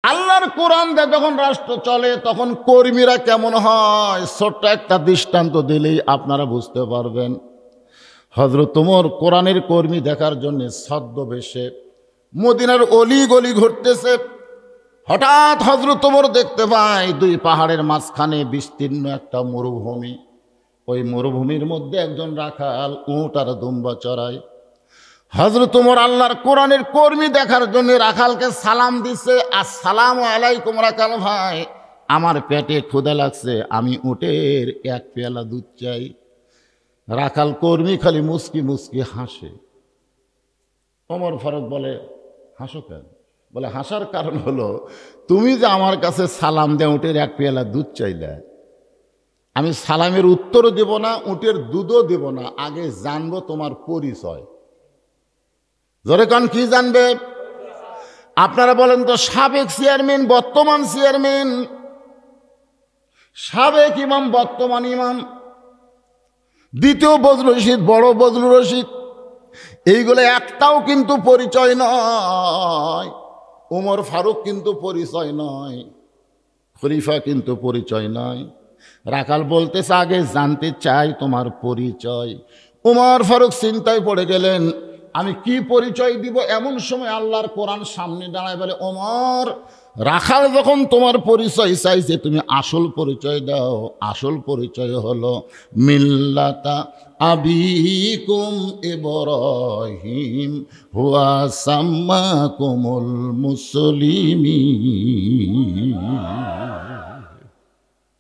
আল্লাহর কোরআন দিয়ে যখন রাষ্ট্র চলে তখন কর্মীরা কেমন হয়, ছোট্ট একটা দৃষ্টান্ত দিলেই আপনারা বুঝতে পারবেন। হযরত ওমর কোরআনের কর্মী দেখার জন্য ছদ্মবেশে মদিনার অলি গলি ঘুরতেছে। হঠাৎ হযরত ওমর দেখতে পায় দুই পাহাড়ের মাঝখানে বিস্তীর্ণ একটা মরুভূমি। ওই মরুভূমির মধ্যে একজন রাখাল উট আর দুম্বা চড়ায়। হযরত ওমর আল্লাহর কোরআনের কর্মী দেখার জন্য রাখালকে সালাম দিছে, আসসালামু আলাইকুম রাখাল ভাই, আমার পেটে ক্ষুধা লাগছে, আমি উটের এক পেয়ালা দুধ চাই। রাখাল কর্মী খালি মুস্কি মুস্কি হাসে। ওমর ফারুক বলে, হাসো কেন? বলে, হাসার কারণ হলো তুমি যে আমার কাছে সালাম দিয়ে উটের এক পেয়ালা দুধ চাইলে, আমি সালামের উত্তরও দেব না, উটের দুধও দেব না, আগে জানবো তোমার পরিচয়। জোরে কান, কি জানবে? আপনারা বলেন তো, সাবেক চেয়ারম্যান বর্তমান চেয়ারম্যান, সাবেক ইমাম বর্তমান ইমাম, দ্বিতীয় বজলুর রশিদ বড় বজলুর রশিদ, এইগুলো একটাও কিন্তু পরিচয় নয়। ওমর ফারুক কিন্তু পরিচয় নয়, খলিফা কিন্তু পরিচয় নয়। রাখাল বলতেছে আগে জানতে চাই তোমার পরিচয়। ওমর ফারুক চিন্তায় পড়ে গেলেন, আমি কি পরিচয় দিব? এমন সময় আল্লাহর কোরআন সামনে দাঁড়ায় বলে, ওমর, রাখাল যখন তোমার পরিচয় চাইছে তুমি আসল পরিচয় দাও। আসল পরিচয় হলো মিল্লাতা আবিকুম ইব্রাহিম হুয়া সাম্মাকুমুল মুসলিমিন।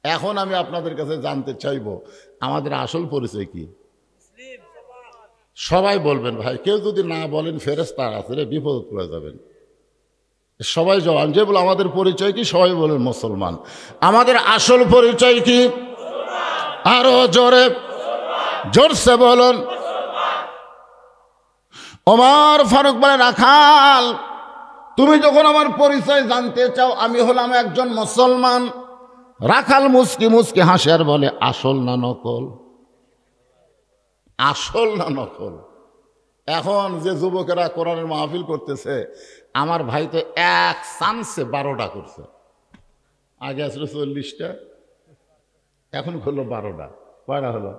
এখন আমি আপনাদের কাছে জানতে চাইব আমাদের আসল পরিচয় কি? সবাই বলবেন ভাই, কেউ যদি না বলেন ফেরেশতা আছে রে, বিপদ পড়ে যাবেন। সবাই জবান যে বলে আমাদের পরিচয় কি, সবাই বলেন মুসলমান। আমাদের আসল পরিচয় কি? আরো জোরে জোরসে বলুন। ওমর ফারুক বলে, রাখাল তুমি যখন আমার পরিচয় জানতে চাও, আমি হলাম একজন মুসলমান। রাখাল মুস্কি মুস্কি হাসে আর বলে, আসল না নকল? আসল না নকল? এখন যে যুবকেরা কোরআনের মাহফিল করতেছে, আমার ভাই তো এক চান্সে 12টা করছে। আগে আসলে 40টা, এখন হলো 12টা। কয়টা হলো?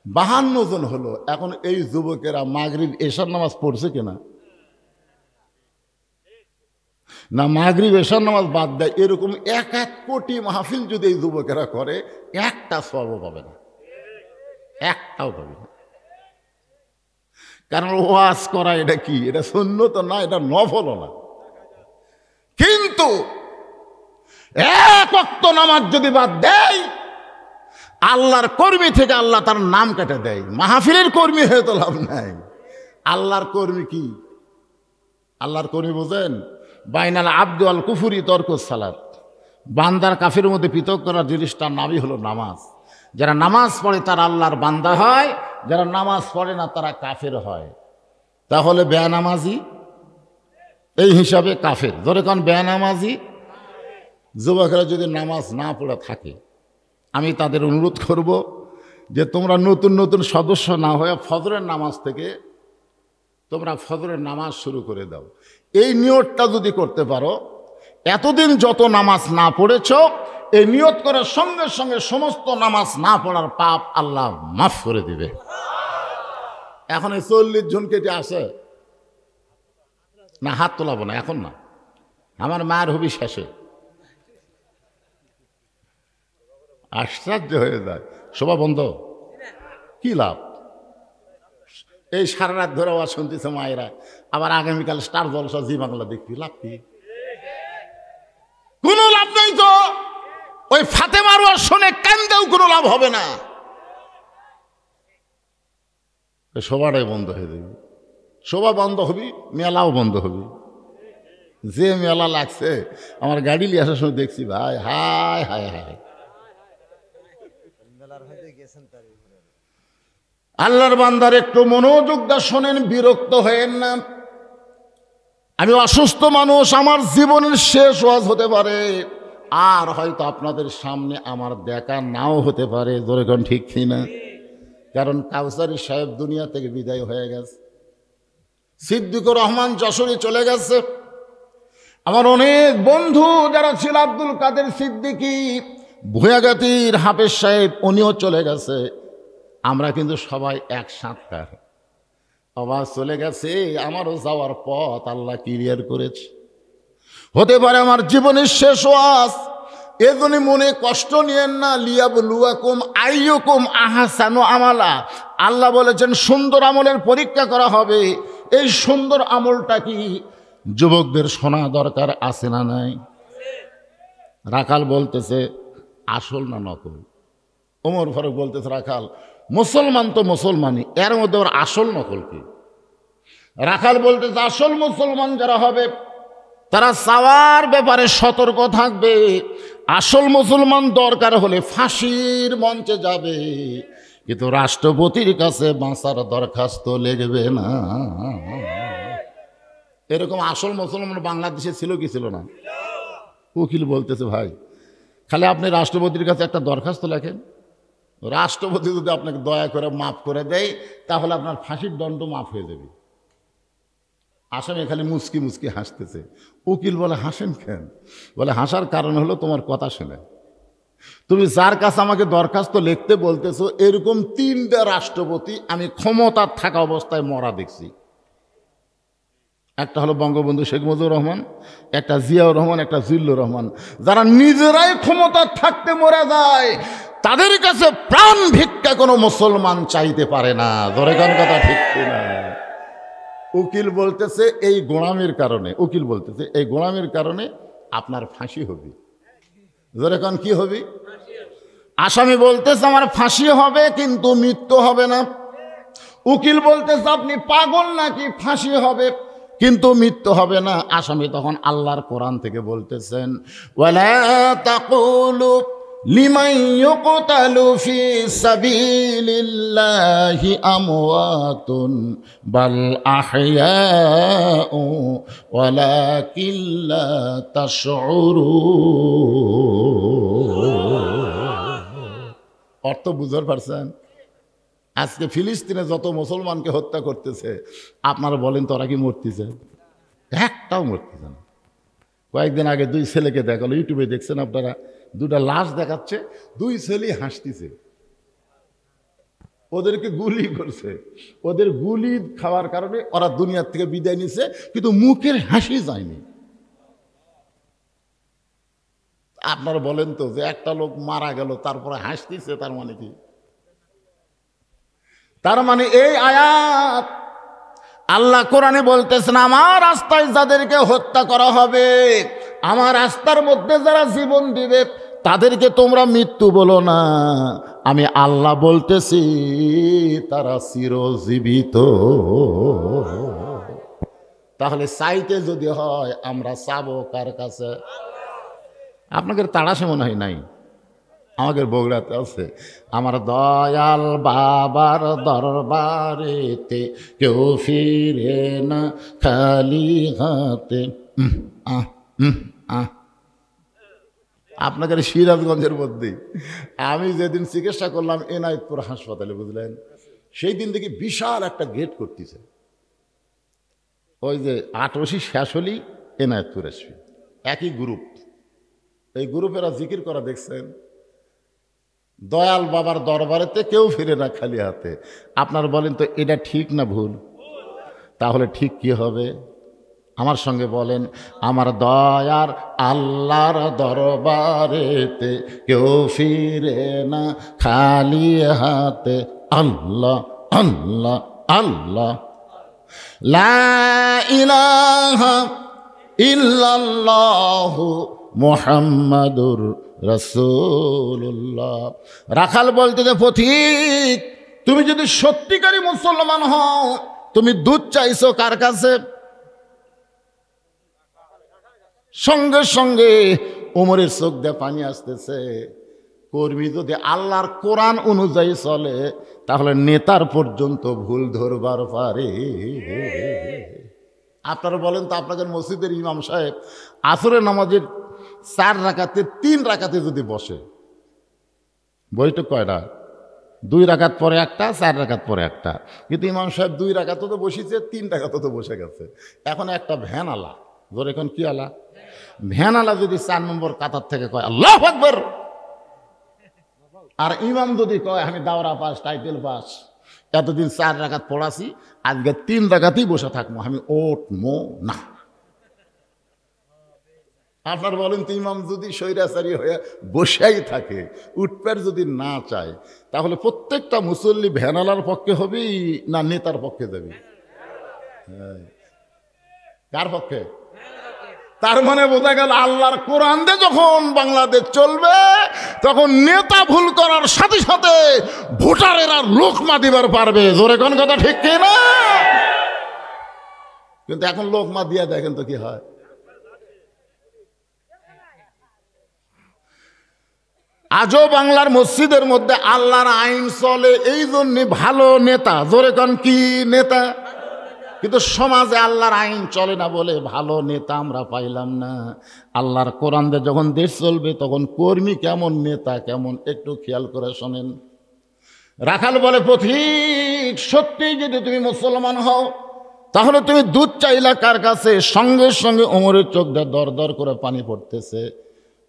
52 জন হলো। এখন এই যুবকেরা মাগরিব এশার নামাজ পড়ছে কিনা? না, মাগরিব এশার নামাজ বাদ দেয়। এরকম 1 কোটি মাহফিল যদি এই যুবকেরা করে, একটা সওয়াবও পাবে না, একটাও পাবে না। কারণ ওয়াজ করা এটা কি? এটা সুন্নত না, এটা নফলও না। কিন্তু 1 ওয়াক্ত নামাজ যদি বাদ দেয়, আল্লাহর কর্মী থেকে আল্লাহ তার নাম কেটে দেয়। মাহফিলের কর্মী হয়ে তো লাভ নাই। আল্লাহর কর্মী কি? আল্লাহর কর্মী বোঝেন? বাইনাল আব্দু আল কুফুরি তরকুস সালাত, বান্দার কাফের মধ্যে পৃথক করার জিনিসটার নামই হলো নামাজ। যারা নামাজ পড়ে তারা আল্লাহর বান্দা হয়, যারা নামাজ পড়ে না তারা কাফের হয়। তাহলে বেনামাজি এই হিসাবে কাফের। ধরে কোন বেনামাজি যুবকেরা যদি নামাজ না পড়ে থাকে, আমি তাদের অনুরোধ করব যে তোমরা নতুন নতুন সদস্য না হয়ে ফজরের নামাজ থেকে তোমরা ফজরের নামাজ শুরু করে দাও। এই নিয়তটা যদি করতে পারো, এতদিন যত নামাজ না পড়েছ, এই নিয়ত করার সঙ্গে সঙ্গে সমস্ত নামাজ না পড়ার পাপ আল্লাহ মাফ করে দিবে। এখন এই 40 জন কেটে আসে না, হাত তোলাবো না এখন না, আমার মায়ের হবি শেষে। আশ্চর্য হয়ে যায়, সভা বন্ধ, কি লাভ? এই সারা রাত ধরে আওয়াজ শুনতেছে মায়েরা, আবার আগামীকাল স্টার জলসা জি বাংলা দেখবি, লাভ কি? কোনো লাভ নেই তো। ওই ফাতেমার ওয়াজ শুনে কান্দেও কোনো লাভ হবে না, সবাটাই বন্ধ হয়ে যাবে। সভা বন্ধ হবি, মেলাও বন্ধ হবি। যে মেলা লাগছে, আমার গাড়ি নিয়ে আসার সময় দেখছি ভাই, হায় হায় হায়। আল্লাহর বান্দার একটু মনোযোগ দা শোনেন, বিরক্ত হয়েন না। আমি অসুস্থ মানুষ, আমার জীবনের শেষ ওয়াজ হতে পারে, আর হয়তো আপনাদের সামনে আমার দেখা নাও হতে পারে। যখন ঠিক কিনা? কারণ কাউসারি সাহেব দুনিয়া থেকে বিদায় হয়ে গেছে, সিদ্দিকুর রহমান যশোরে চলে গেছে, আমার অনেক বন্ধু যারা ছিল, আব্দুল কাদের সিদ্দিকী, ভূয়াগাতির হাফেজ সাহেব, উনিও চলে গেছে। আমরা কিন্তু সবাই একসাথে আবার চলে গেছে। আমারও যাওয়ার পথ আল্লাহ ক্লিয়ার করেছে। হতে পারে আমার জীবনের শেষ ওয়াজ, এজন্য মনে কষ্ট নিয়েন না। লিয়াবলুয়াকুম আইয়ুকুম আহসানু আমালা, আল্লাহ বলেছেন সুন্দর আমলের পরীক্ষা করা হবে। এই সুন্দর আমলটা কি যুবকদের শোনা দরকার আছে না নাই? রাখাল বলতেছে আসল না নকল? ওমর ফারুক বলতেছে রাখাল মুসলমান তো মুসলমানই, এর মধ্যে ওর আসল নকল কি? রাখাল বলতেছে আসল মুসলমান যারা হবে তারা চাওয়ার ব্যাপারে সতর্ক থাকবে। আসল মুসলমান দরকার হলে ফাঁসির মঞ্চে যাবে, কিন্তু রাষ্ট্রপতির কাছে বাঁচার দরখাস্ত লিখবে না। এরকম আসল মুসলমান বাংলাদেশে ছিল কি ছিল না? উকিল বলতেছে ভাই খালি আপনি রাষ্ট্রপতির কাছে একটা দরখাস্ত লেখেন, রাষ্ট্রপতি যদি আপনাকে দয়া করে মাফ করে দেয় তাহলে আপনার ফাঁসির দণ্ড মাফ হয়ে যাবে। আসামি খালি মুচকি মুচকি হাসতেছে। উকিল বলে হাসেন কেন? বলে হাসার কারণ হলো তোমার কথা শুনে। তুমি যার কাছে আমাকে দরখাস্ত লিখতে বলতেছো এরকম 3টা রাষ্ট্রপতি আমি ক্ষমতার থাকা অবস্থায় মরা দেখছি। একটা হলো বঙ্গবন্ধু শেখ মুজিবুর রহমান, একটা জিয়াউর রহমান, একটা জিল্লুর রহমান। যারা নিজেরাই ক্ষমতার থাকতে মরে যায় তাদের কাছে প্রাণ ভিক্ষা কোনো মুসলমান চাইতে পারে না। ধরে কোন কথা ঠিক কিনা? উকিল বলতেছে এই গোলামির কারণে, উকিল বলতেছে এই গোলামির কারণে আপনার ফাঁসি হবে। ধরে কোন কি হবে? আসামি বলতেছে আমার ফাঁসি হবে কিন্তু মৃত্যু হবে না। উকিল বলতেছে আপনি পাগল নাকি, ফাঁসি হবে কিন্তু মৃত্যু হবে না। আসামি তখন আল্লাহর কোরআন থেকে বলতেছেন ওয়ালা তাকুলু লিমান ইউকতালু ফি সাবিলিল্লাহি আমওয়াতুন বাল আহইয়াউ ওয়ালাকিন লা তাশউরুন। অর্থ বুঝতে পারছেন? আজকে ফিলিস্তিনে যত মুসলমানকে হত্যা করতেছে আপনারা বলেন তো ওরা কি মরতেছে? একটাও মরতেছে না। কয়েকদিন আগে 2 ছেলেকে দেখালো, ইউটিউবে দেখছেন আপনারা, 2টা লাশ দেখাচ্ছে, 2 ছেলে হাসতেছে। ওদেরকে গুলি করছে, ওদের গুলি খাওয়ার কারণে ওরা দুনিয়ার থেকে বিদায় নিছে, কিন্তু মুখের হাসি যায়নি। আপনারা বলেন তো যে একটা লোক মারা গেল তারপরে হাসতেছে, তার মানে কি? তার মানে এই আয়াত আল্লাহ কোরআনে বলতেছেন আমার রাস্তায় যাদেরকে হত্যা করা হবে, আমার রাস্তার মধ্যে যারা জীবন দিবে তাদেরকে তোমরা মৃত্যু বলো না, আমি আল্লাহ বলতেছি তারা চিরজীবিত। তাহলে চাইতে যদি হয় আমরা চাবো কার কাছে? আপনাদের তাড়াশে মনে হয় নাই, আমাদের বগুড়াতে আছে। আমার দয়াল বাবার দরবারেতে কেউ ফিরে না খালি হাতে। আপনাদের সিরাজগঞ্জের মধ্যে আমি যেদিন চিকিৎসা করলাম এনায়েতপুর হাসপাতালে, বুঝলেন, সেই দিন থেকে বিশাল একটা গেট করতেছে। ওই যে ৮ শেষ হলি এনায়েতপুর আসবে, একই গ্রুপ। এই গ্রুপেরা জিকির করা দেখছেন, দয়াল বাবার দরবারেতে কেউ ফিরে না খালি হাতে। আপনার বলেন তো এটা ঠিক না ভুল? তাহলে ঠিক কি হবে? আমার সঙ্গে বলেন, আমার দয়ার আল্লাহর দরবারেতে কেউ ফিরে না খালি হাতে। আল্লাহ আল্লাহ আল্লাহ, লা ইলাহা ইল্লাল্লাহু মুহাম্মাদুর রাসূলুল্লাহ। রাখাল বলতে যে পথিক, তুমি যদি সত্যিকারী মুসলমান হও তুমি দুধ চাইছো কার কাছে? সঙ্গে সঙ্গে ওমরের চোখ দিয়ে পানি আসতেছে। কর্মী যদি আল্লাহর কোরআন অনুযায়ী চলে তাহলে নেতার পর্যন্ত ভুল ধরবার পারে। আপনারা বলেন তো, আপনাদের মসজিদের ইমাম সাহেব আসরের নামাজের 4 রাকাতে 3 রাকাতে যদি বসে, বইটা কয়টা? 2 রাকাত পরে একটা, 4 রাকাত পরে একটা। কিন্তু ইমাম সাহেব 2 রাকাতও তো বসেছে, 3 রাকাতও তো বসে গেছে। এখন একটা ভ্যান আলা ধর এখন কি আলা ভ্যানালা যদি 4 নম্বর কাতার থেকে কয় আল্লাহু আকবার, আর ইমাম যদি কয় আমি দাওরা পাস টাইটেল পাস, এতদিন 4 রাকাত পড়াছি, আজকে 3 রাকাতই বসে থাকবো, আমি উঠবো না। আপনার বলেন তো, ইমাম যদি স্বৈরাচারী হয়ে বসেই থাকে, উঠপের যদি না চায়, তাহলে প্রত্যেকটা মুসল্লি ভ্যানালার পক্ষে হবে না নেতার পক্ষে যাবে? কার পক্ষে? তার মানে বোঝা গেল আল্লাহর কোরআন দিয়ে যখন বাংলাদেশ চলবে, তখন নেতা ভুল করার সাথে সাথে ভোটারেরা লোকমা দিবার পারবে। জোরে কোন কথা ঠিক কি না? কিন্তু এখন লোকমা দিয়া দেখেন তো কি হয়। আজও বাংলার মসজিদের মধ্যে আল্লাহর আইন চলে, এই জন্য ভালো নেতা। জোরে কোন কি নেতা? কিন্তু সমাজে আল্লাহর আইন চলে না বলে ভালো নেতা আমরা পাইলাম না। আল্লাহর কোরআন দিয়ে যখন দেশ চলবে, তখন কর্মী কেমন নেতা কেমন একটু খেয়াল করে শোনেন। রাখাল বলে, পথিক সত্যিই যদি তুমি মুসলমান হও, তাহলে তুমি দুধ চাইলা কার কাছে? সঙ্গে সঙ্গে ওমরের চোখ দিয়ে দর দর করে পানি পড়তেছে।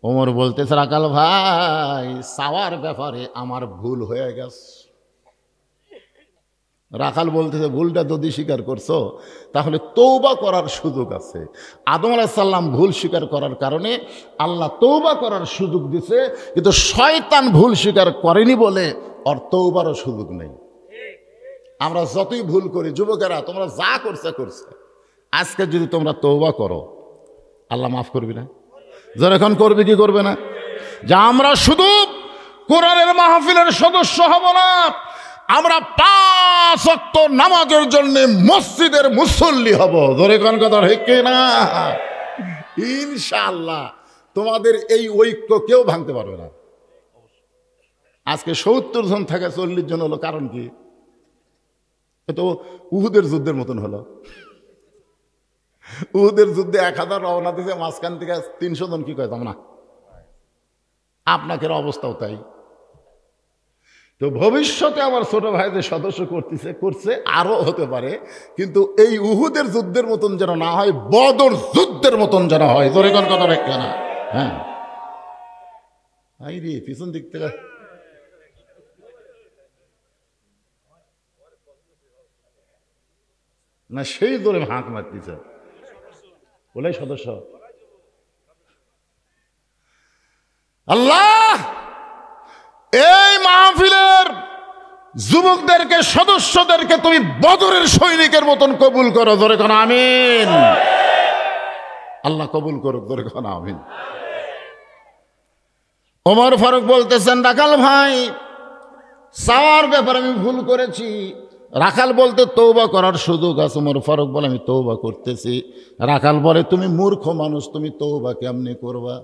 ওমর বলতেছে, রাখাল ভাই, চাওয়ার ব্যাপারে আমার ভুল হয়ে গেছে। রাখাল বলতেছে, ভুলটা যদি স্বীকার করছো, তাহলে তৌবা করার সুযোগ আছে। আদম আলাইহিস সালাম ভুল স্বীকার করার কারণে আল্লাহ তৌবা করার সুযোগ দিছে, কিন্তু শয়তান ভুল স্বীকার করেনি বলে ওর তৌবারও সুযোগ নেই। আমরা যতই ভুল করি, যুবকেরা তোমরা যা করছে করছে, আজকে যদি তোমরা তৌবা করো, আল্লাহ মাফ করবি না? যারা এখন করবে কি করবে না? যে আমরা শুধু কোরআনের মাহফিলের সদস্য হব না, আমরা 5 ওয়াক্ত নামাজের জন্য মসজিদের মুসল্লি হব। ধরে কোন কথা ঠিক না? ইনশাআল্লাহ তোমাদের এই ঐক্য কেউ ভাঙতে পারবে না। আজকে 70 জন থাকে 40 জন হলো, কারণ কি? তো উহুদের যুদ্ধের মতন হলো। উহুদের যুদ্ধে 1000 রওনা দিয়েছে, মাঝখান থেকে 300 জন কি কয় না। আপনাকে অবস্থাও তাই। তো ভবিষ্যতে আমার ছোট ভাইদের সদস্য করছে, আরো হতে পারে, কিন্তু এই উহুদের যুদ্ধের মতন যেন না হয়, বদর যুদ্ধের মতন যেন হয়। জোরে কোন কথা রেখে না? হ্যাঁ, রে পিছন দিক থেকে না, সেই জোরে হাঁক মারতেছে বলে সদস্য। আল্লাহ এই মাহফিলের যুবকদেরকে, সদস্যদেরকে তুমি বদরের সৈনিকের মতন কবুল করো। ধরে কোন আমিন। আল্লাহ কবুল করুক। ধরে কোন আমিন। ওমর ফারুক বলতেছেন, রাখাল ভাই, চাওয়ার ব্যাপারে আমি ভুল করেছি। রাখাল বলতে তৌবা করার সুযোগ আছে। ওমর ফারুক বলে, আমি তৌবা করতেছি। রাখাল বলে, তুমি মূর্খ মানুষ, তুমি তৌবা কেমনে করবা?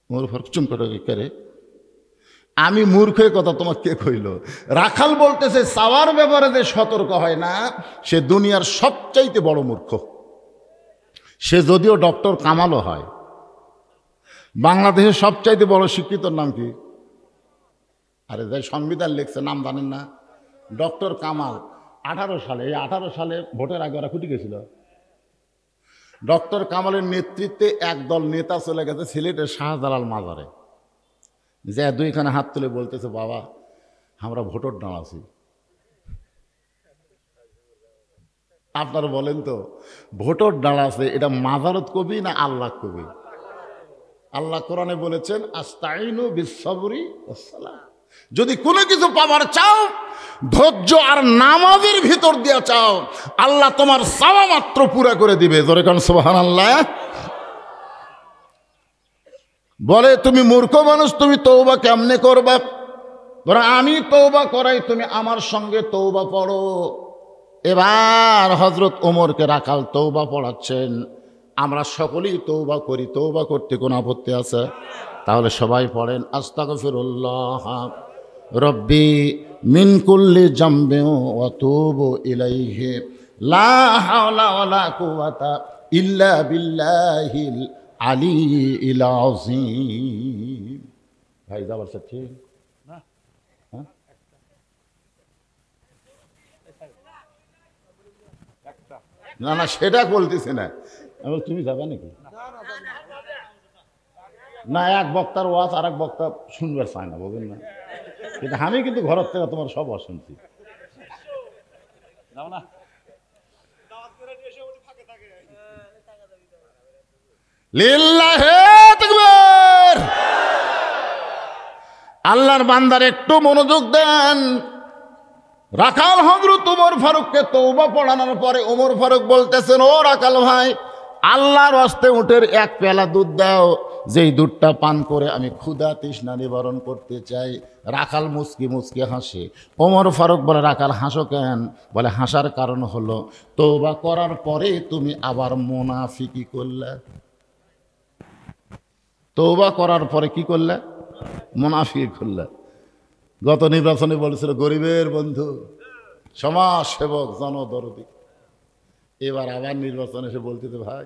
ওমর ফারুক চুপ করে, আমি মূর্খের কথা তোমার কে কইল? রাখাল বলতেছে, চাওয়ার ব্যাপারে যে সতর্ক হয় না, সে দুনিয়ার সবচাইতে বড় মূর্খ। সে যদিও ডক্টর কামালও হয়। বাংলাদেশের সবচাইতে বড় শিক্ষিতর নাম কি? আরে যাই সংবিধান লিখছে, নাম জানেন না? ডক্টর কামাল। 18 সালে, এই 18 সালে ভোটের আগে ওরা কুটি গেছিল। ডক্টর কামালের নেতৃত্বে একদল নেতা চলে গেছে সিলেটের শাহজালাল মাজারে, যে 2খানে হাত তুলে বলতেছে, বাবা আমরা ভোটর দাঁড়াচ্ছি। আপনারা বলেন তো, ভোটর দাঁড়াচ্ছে এটা মাজারত কবি না আল্লাহ কবি? আল্লাহ কোরআনে বলেছেন, আস্তাইনু বিসসবরি ওয়াসসালাহ। যদি কোনো কিছু পাবার চাও, ধৈর্য আর নামাজের ভিতর দিয়া চাও, আল্লাহ তোমার চাওয়া মাত্র পুরা করে দিবে। জোরে কোন সুবহানাল্লাহ। বলে, তুমি মূর্খ মানুষ, তুমি তওবা কেমনে করবা? ধরো আমি তওবা করাই, তুমি আমার সঙ্গে তওবা পড়ো। এবার হযরত ওমরকে রাখাল তওবা পড়াচ্ছেন। আমরা সকলেই তওবা করি, তওবা করতে কোনো আপত্তি আছে? তাহলে সবাই পড়েন, আস্তাগফিরুল্লাহ রব্বি মিন কুল্লি জামবি ওয়া তুবু ইলাইহি লা হাওলা ওয়ালা কুওয়াতা ইল্লা বিল্লাহিল আলিয়্যিল আযীম। ভাই যাবার চাচ্ছি না? না না সেটা বলতেছি না, আমি তুমি যাবে নাকি? না, এক বক্তার ওয়াজ আর এক বক্তা শুনবার চায় না, বলবেন না? কিন্তু আমি কিন্তু ঘরের থেকে তোমার সব শুনছি। আল্লাহর বান্দার একটু মনোযোগ দেন। রাখাল হযরত ওমর ফারুককে তওবা পড়ানোর পরে ওমর ফারুক বলতেছেন, ও রাখাল ভাই, আল্লাহর হস্তে উটের এক পেয়ালা দুধ দাও, যেই দুধটা পান করে আমি ক্ষুধা তৃষ্ণা নিবারণ করতে চাই। রাখাল মুচকি মুচকি হাসে। ওমর ফারুক বলে, রাখাল হাসো কেন? বলে, হাসার কারণ হলো তওবা করার পরে তুমি আবার মুনাফিকি করলে। তওবা করার পরে কি করলে? মুনাফিকি করলে। গত নির্বাচনে বলেছিল গরিবের বন্ধু, সমাজ সেবক, জনদরদি। এবার আবার নির্বাচনে এসে বলতেছে, ভাই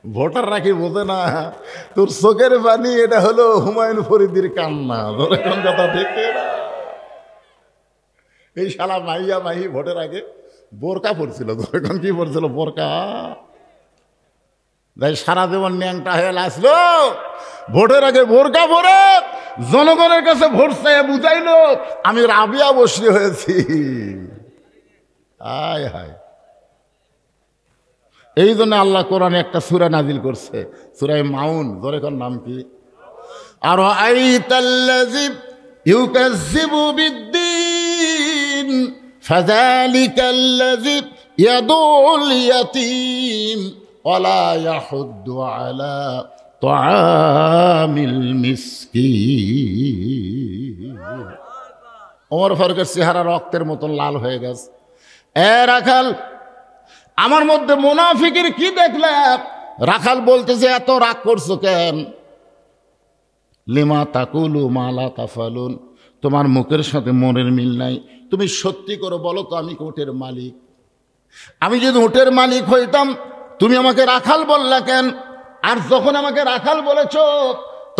ভোটাররা কি বোঝে না তোর চোখের পানি এটা হলো হুমায়ুন ফরিদির কান্না। ধরে কোন কথা দেখে না, এই শালা মাইয়া মাহি ভোটের আগে বোরকা পড়ছিল। ধরে কোন কি পড়ছিল? বোরকা। তাই সারা জীবন ন্যাংটা হয়ে আসলো, ভোটের আগে বোরকা পরে জনগণের কাছে ভোট চাই বুঝাইলো আমি রাবিয়া বসরি হয়েছি। আয় হায়। এই জন্য আল্লাহ কোরআনে একটা সূরা নাজিল করছে, সূরা মাউন। ধরে কোন নাম কি? আর আইতাল্লাযী ইউকাযযিবু বিদ্দীন ফাযালিকাল্লাযী ইয়াদুল ইয়াতীম ওয়ালা ইয়াহুদ্দু আলা তাআমিল মিসকিন। ওমর ফারুকের চেহারা রক্তের মতন লাল হয়ে গেছে। এ রাখাল, আমার মধ্যে মুনাফিকের কি দেখলে? রাখাল বলতেছে, এত রাগ করছো কেন? লিমা তাকুলু মা লা তাফালুন, তোমার মুখের সাথে মনের মিল নাই। তুমি সত্যি করে বলো তো, আমি উটের মালিক। আমি যদি উটের মালিক হইতাম তুমি আমাকে রাখাল বললা কেন? আর যখন আমাকে রাখাল বলেছ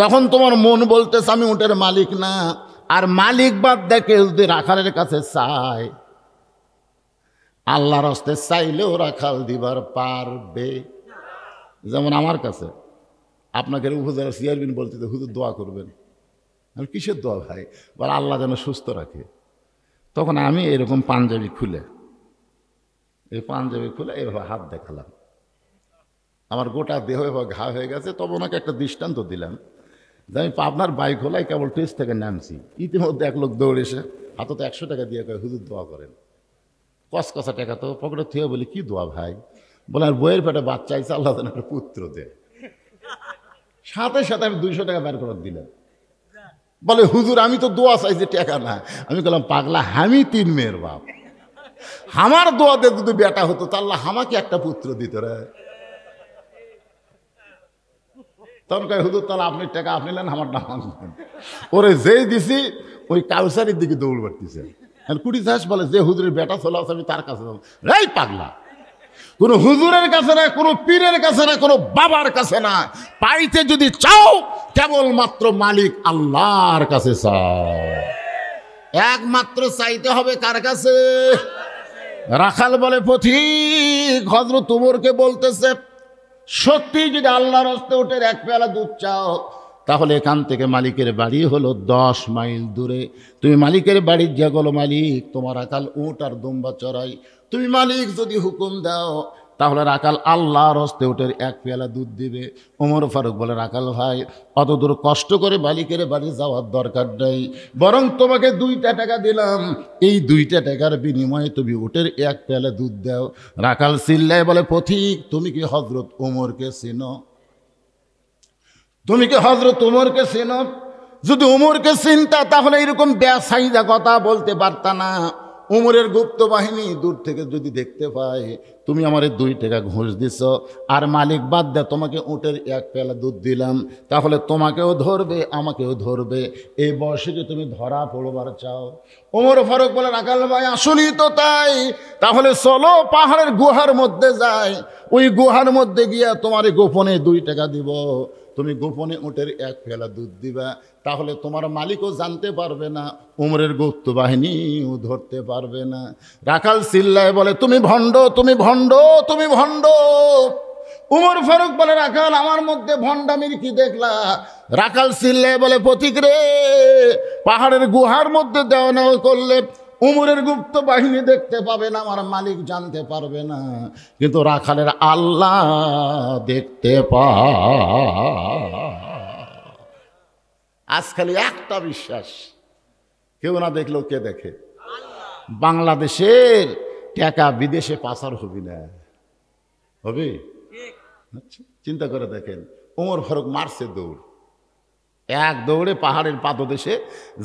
তখন তোমার মন বলতেছে আমি উটের মালিক না। আর মালিক বাদ দেখে যদি রাখালের কাছে চায়, আল্লাহর হস্তে চাইলেও রাখাল দিবার পারবে। যেমন আমার কাছে আপনাকে উপজেলা চেয়ারম্যান বলতে, হুজুর দোয়া করবেন। আমি কিসের দোয়া ভাই? বলে আল্লাহ যেন সুস্থ রাখে। তখন আমি এরকম পাঞ্জাবি খুলে, এই পাঞ্জাবি খুলে এভাবে হাত দেখালাম, আমার গোটা দেহ এভাবে ঘা হয়ে গেছে। তবে ওনাকে একটা দৃষ্টান্ত দিলাম যে আমি আপনার বাইক হলাই কেবল টেস্ট থেকে নামছি, ইতিমধ্যে এক লোক দৌড় এসে হাততে 100 টাকা দিয়ে কয় হুজুর দোয়া করেন। কসকসা টাকা তো পকেটে থুয়ে বলি, কি দোয়া ভাই? বলে আর বইয়ের পেটে বাচ্চা আইছে, আল্লাহ যেন একটা পুত্র দে। সাথে সাথে আমি 200 টাকা বের করে দিলাম। বলে হুজুর আমি তো দোয়া চাইছি, টাকা না। আমি বললাম, পাগলা, আমি 3 মেয়ের বাপ, আমার দোয়া দিয়ে যদি বেটা হতো তাহলে আমাকে একটা পুত্র দিত রে। তখন কয় হুজুর তাহলে আপনি টাকা আপনি নেন, আমার নাম আনবেন। ওরে যেই দিছি ওই কাউসারির দিকে দৌড় বাড়তেছে। কুড়ি চাষ বলে যে হুজুরের বেটা চলে আসে আমি তার কাছে যাবো। এই পাগলা, কোনো হুজুরের কাছে না, কোনো পীরের কাছে না, কোনো বাবার কাছে না। পাইতে যদি চাও কেবলমাত্র মালিক আল্লাহর কাছে চাও। একমাত্র চাইতে হবে কার কাছে? রাখাল বলে, পথিক হযরত ওমরকে বলতেছে, সত্যি যদি আল্লাহর হস্তে উটের এক পেয়ালা দুধ চাও তাহলে এখান থেকে মালিকের বাড়ি হলো 10 মাইল দূরে। তুমি মালিকের বাড়ি গিয়ে বলো, মালিক তোমার রাখাল উট আর দুম্বা চড়াই। তুমি মালিক যদি হুকুম দাও তাহলে রাখাল আল্লাহর হস্তে উটের এক পেয়ালা দুধ দিবে। ওমর ফারুক বলে, রাখাল ভাই অত দূর কষ্ট করে মালিকের বাড়ি যাওয়ার দরকার নেই, বরং তোমাকে 2টা টাকা দিলাম, এই 2টা টাকার বিনিময়ে তুমি উটের এক পেয়ালা দুধ দাও। রাখাল চিল্লায় বলে, পথিক তুমি কি হযরত ওমরকে চেনো? তুমি কি হযরত ওমরকে চেনো? যদি ওমরকে চিনতা তাহলে এরকম বেসাইদা কথা বলতে পারতা না। ওমরের গুপ্ত বাহিনী দূর থেকে যদি দেখতে পায় তুমি আমারে 2 টাকা ঘুষ দিছ আর মালিক বাদ দে তোমাকে উটের এক পেয়ালা দুধ দিলাম, তাহলে তোমাকেও ধরবে আমাকেও ধরবে। এই বয়সে যে তুমি ধরা পড়বার চাও। ওমর ফারুক বলে, রাখাল ভাই আসলেই তো তাই, তাহলে চলো পাহাড়ের গুহার মধ্যে যাই, ওই গুহার মধ্যে গিয়া তোমার গোপনে 2 টাকা দিব। তুমি গোপনে উটের এক ফেলা দুধ দিবা, তাহলে তোমার মালিকও জানতে পারবে না, উমরের গুপ্ত বাহিনীও ধরতে পারবে না। রাখাল চিল্লায় বলে, তুমি ভণ্ড, তুমি ভণ্ড, তুমি ভণ্ড। উমর ফারুক বলে, রাখাল আমার মধ্যে ভণ্ডামির কি দেখলা? রাখাল চিল্লায় বলে, পথিক রে, পাহাড়ের গুহার মধ্যে দেওয়া নেওয়া করলে উমরের গুপ্ত বাহিনী দেখতে পাবে না, আমার মালিক জানতে পারবে না, কিন্তু রাখালের আল্লাহ দেখতে আজ খালি একটা বিশ্বাস, কেউ না দেখলেও কে দেখে? বাংলাদেশের টাকা বিদেশে পাচার হবে না, হবে? আচ্ছা, চিন্তা করে দেখেন, ওমর ফারুক মারছে দৌড়, এক দৌড়ে পাহাড়ের পাদদেশে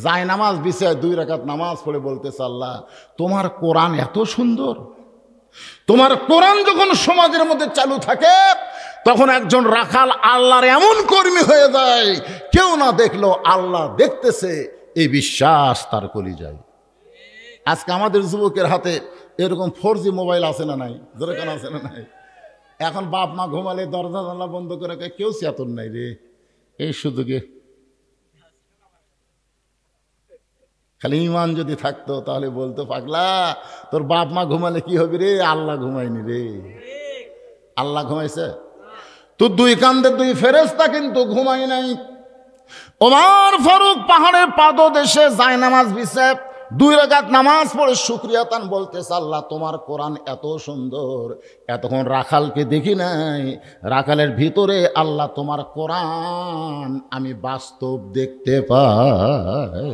যায় নামাজ বিছায় 2 রাকাত নামাজ পড়ে বলতেছে, আল্লাহ তোমার কোরআন এত সুন্দর। তোমার কোরআন যখন সমাজের মধ্যে চালু থাকে তখন একজন রাখাল আল্লাহর এমন কর্মী হয়ে যায়, কেউ না দেখলো আল্লাহ দেখতেছে, এই বিশ্বাস তার কলিজায়। আজকে আমাদের যুবকের হাতে এরকম 4G মোবাইল আছে না নাই? যেরকম আছে না নাই? এখন বাপ মা ঘুমালে দরজা জানলা বন্ধ করে কেউ চেতন নাই রে, এই সুযোগে। খালি ইমান যদি থাকতো তাহলে বলতো, পাগলা তোর বাপ মা ঘুমালে কি হবে রে? আল্লাহ ঘুমায়নি রে। আল্লাহ ঘুমাইছে? তোর 2 কান্দের 2 ফেরেশতা কিন্তু ঘুমাই নাই। ওমর ফারুক পাহাড়ের পাদদেশে যায় নামাজ বিছায় 2 রাকাত নামাজ পড়ে শুকরিয়া তান বলতেছে, আল্লাহ তোমার কোরআন এত সুন্দর। এতক্ষণ রাখালকে দেখি নাই, রাখালের ভিতরে আল্লাহ তোমার কোরআন আমি বাস্তব দেখতে পাই।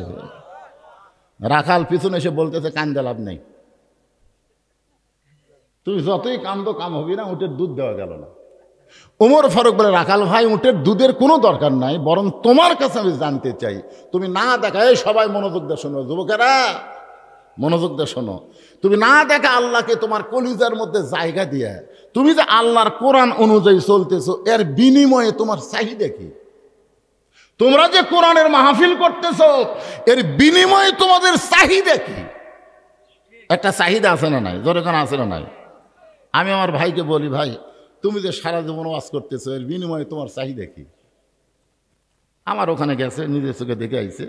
রাখাল পিছনে এসে বলতেছে, কান্দে লাভ নেই, তুই যতই কান্দো কাম হবি না, উটের দুধ দেওয়া গেল না। ওমর ফারুক বলে, রাখাল ভাই উটের দুধের কোনো দরকার নাই, বরং তোমার কাছে আমি জানতে চাই, তুমি না দেখা, এই সবাই মনোযোগ দিয়ে শোনো, যুবকেরা মনোযোগ দিয়ে শোনো, তুমি না দেখা আল্লাহকে তোমার কলিজার মধ্যে জায়গা দিয়ে তুমি যে আল্লাহর কোরআন অনুযায়ী চলতেছো, এর বিনিময়ে তোমার চাহিদা কি? তোমরা যে কোরআনের মাহফিল করতেছো, এর বিনিময়ে তোমাদের চাহিদা কি? একটা চাহিদা আছে না নাই? যেরকম আছে না নাই? আমি আমার ভাইকে বলি, ভাই তুমি যে সারা জীবন ওয়াজ করতেছো, এর বিনিময়ে তোমার চাহিদা কি? আমার ওখানে গেছে, নিজের চোখে দেখে আইছে,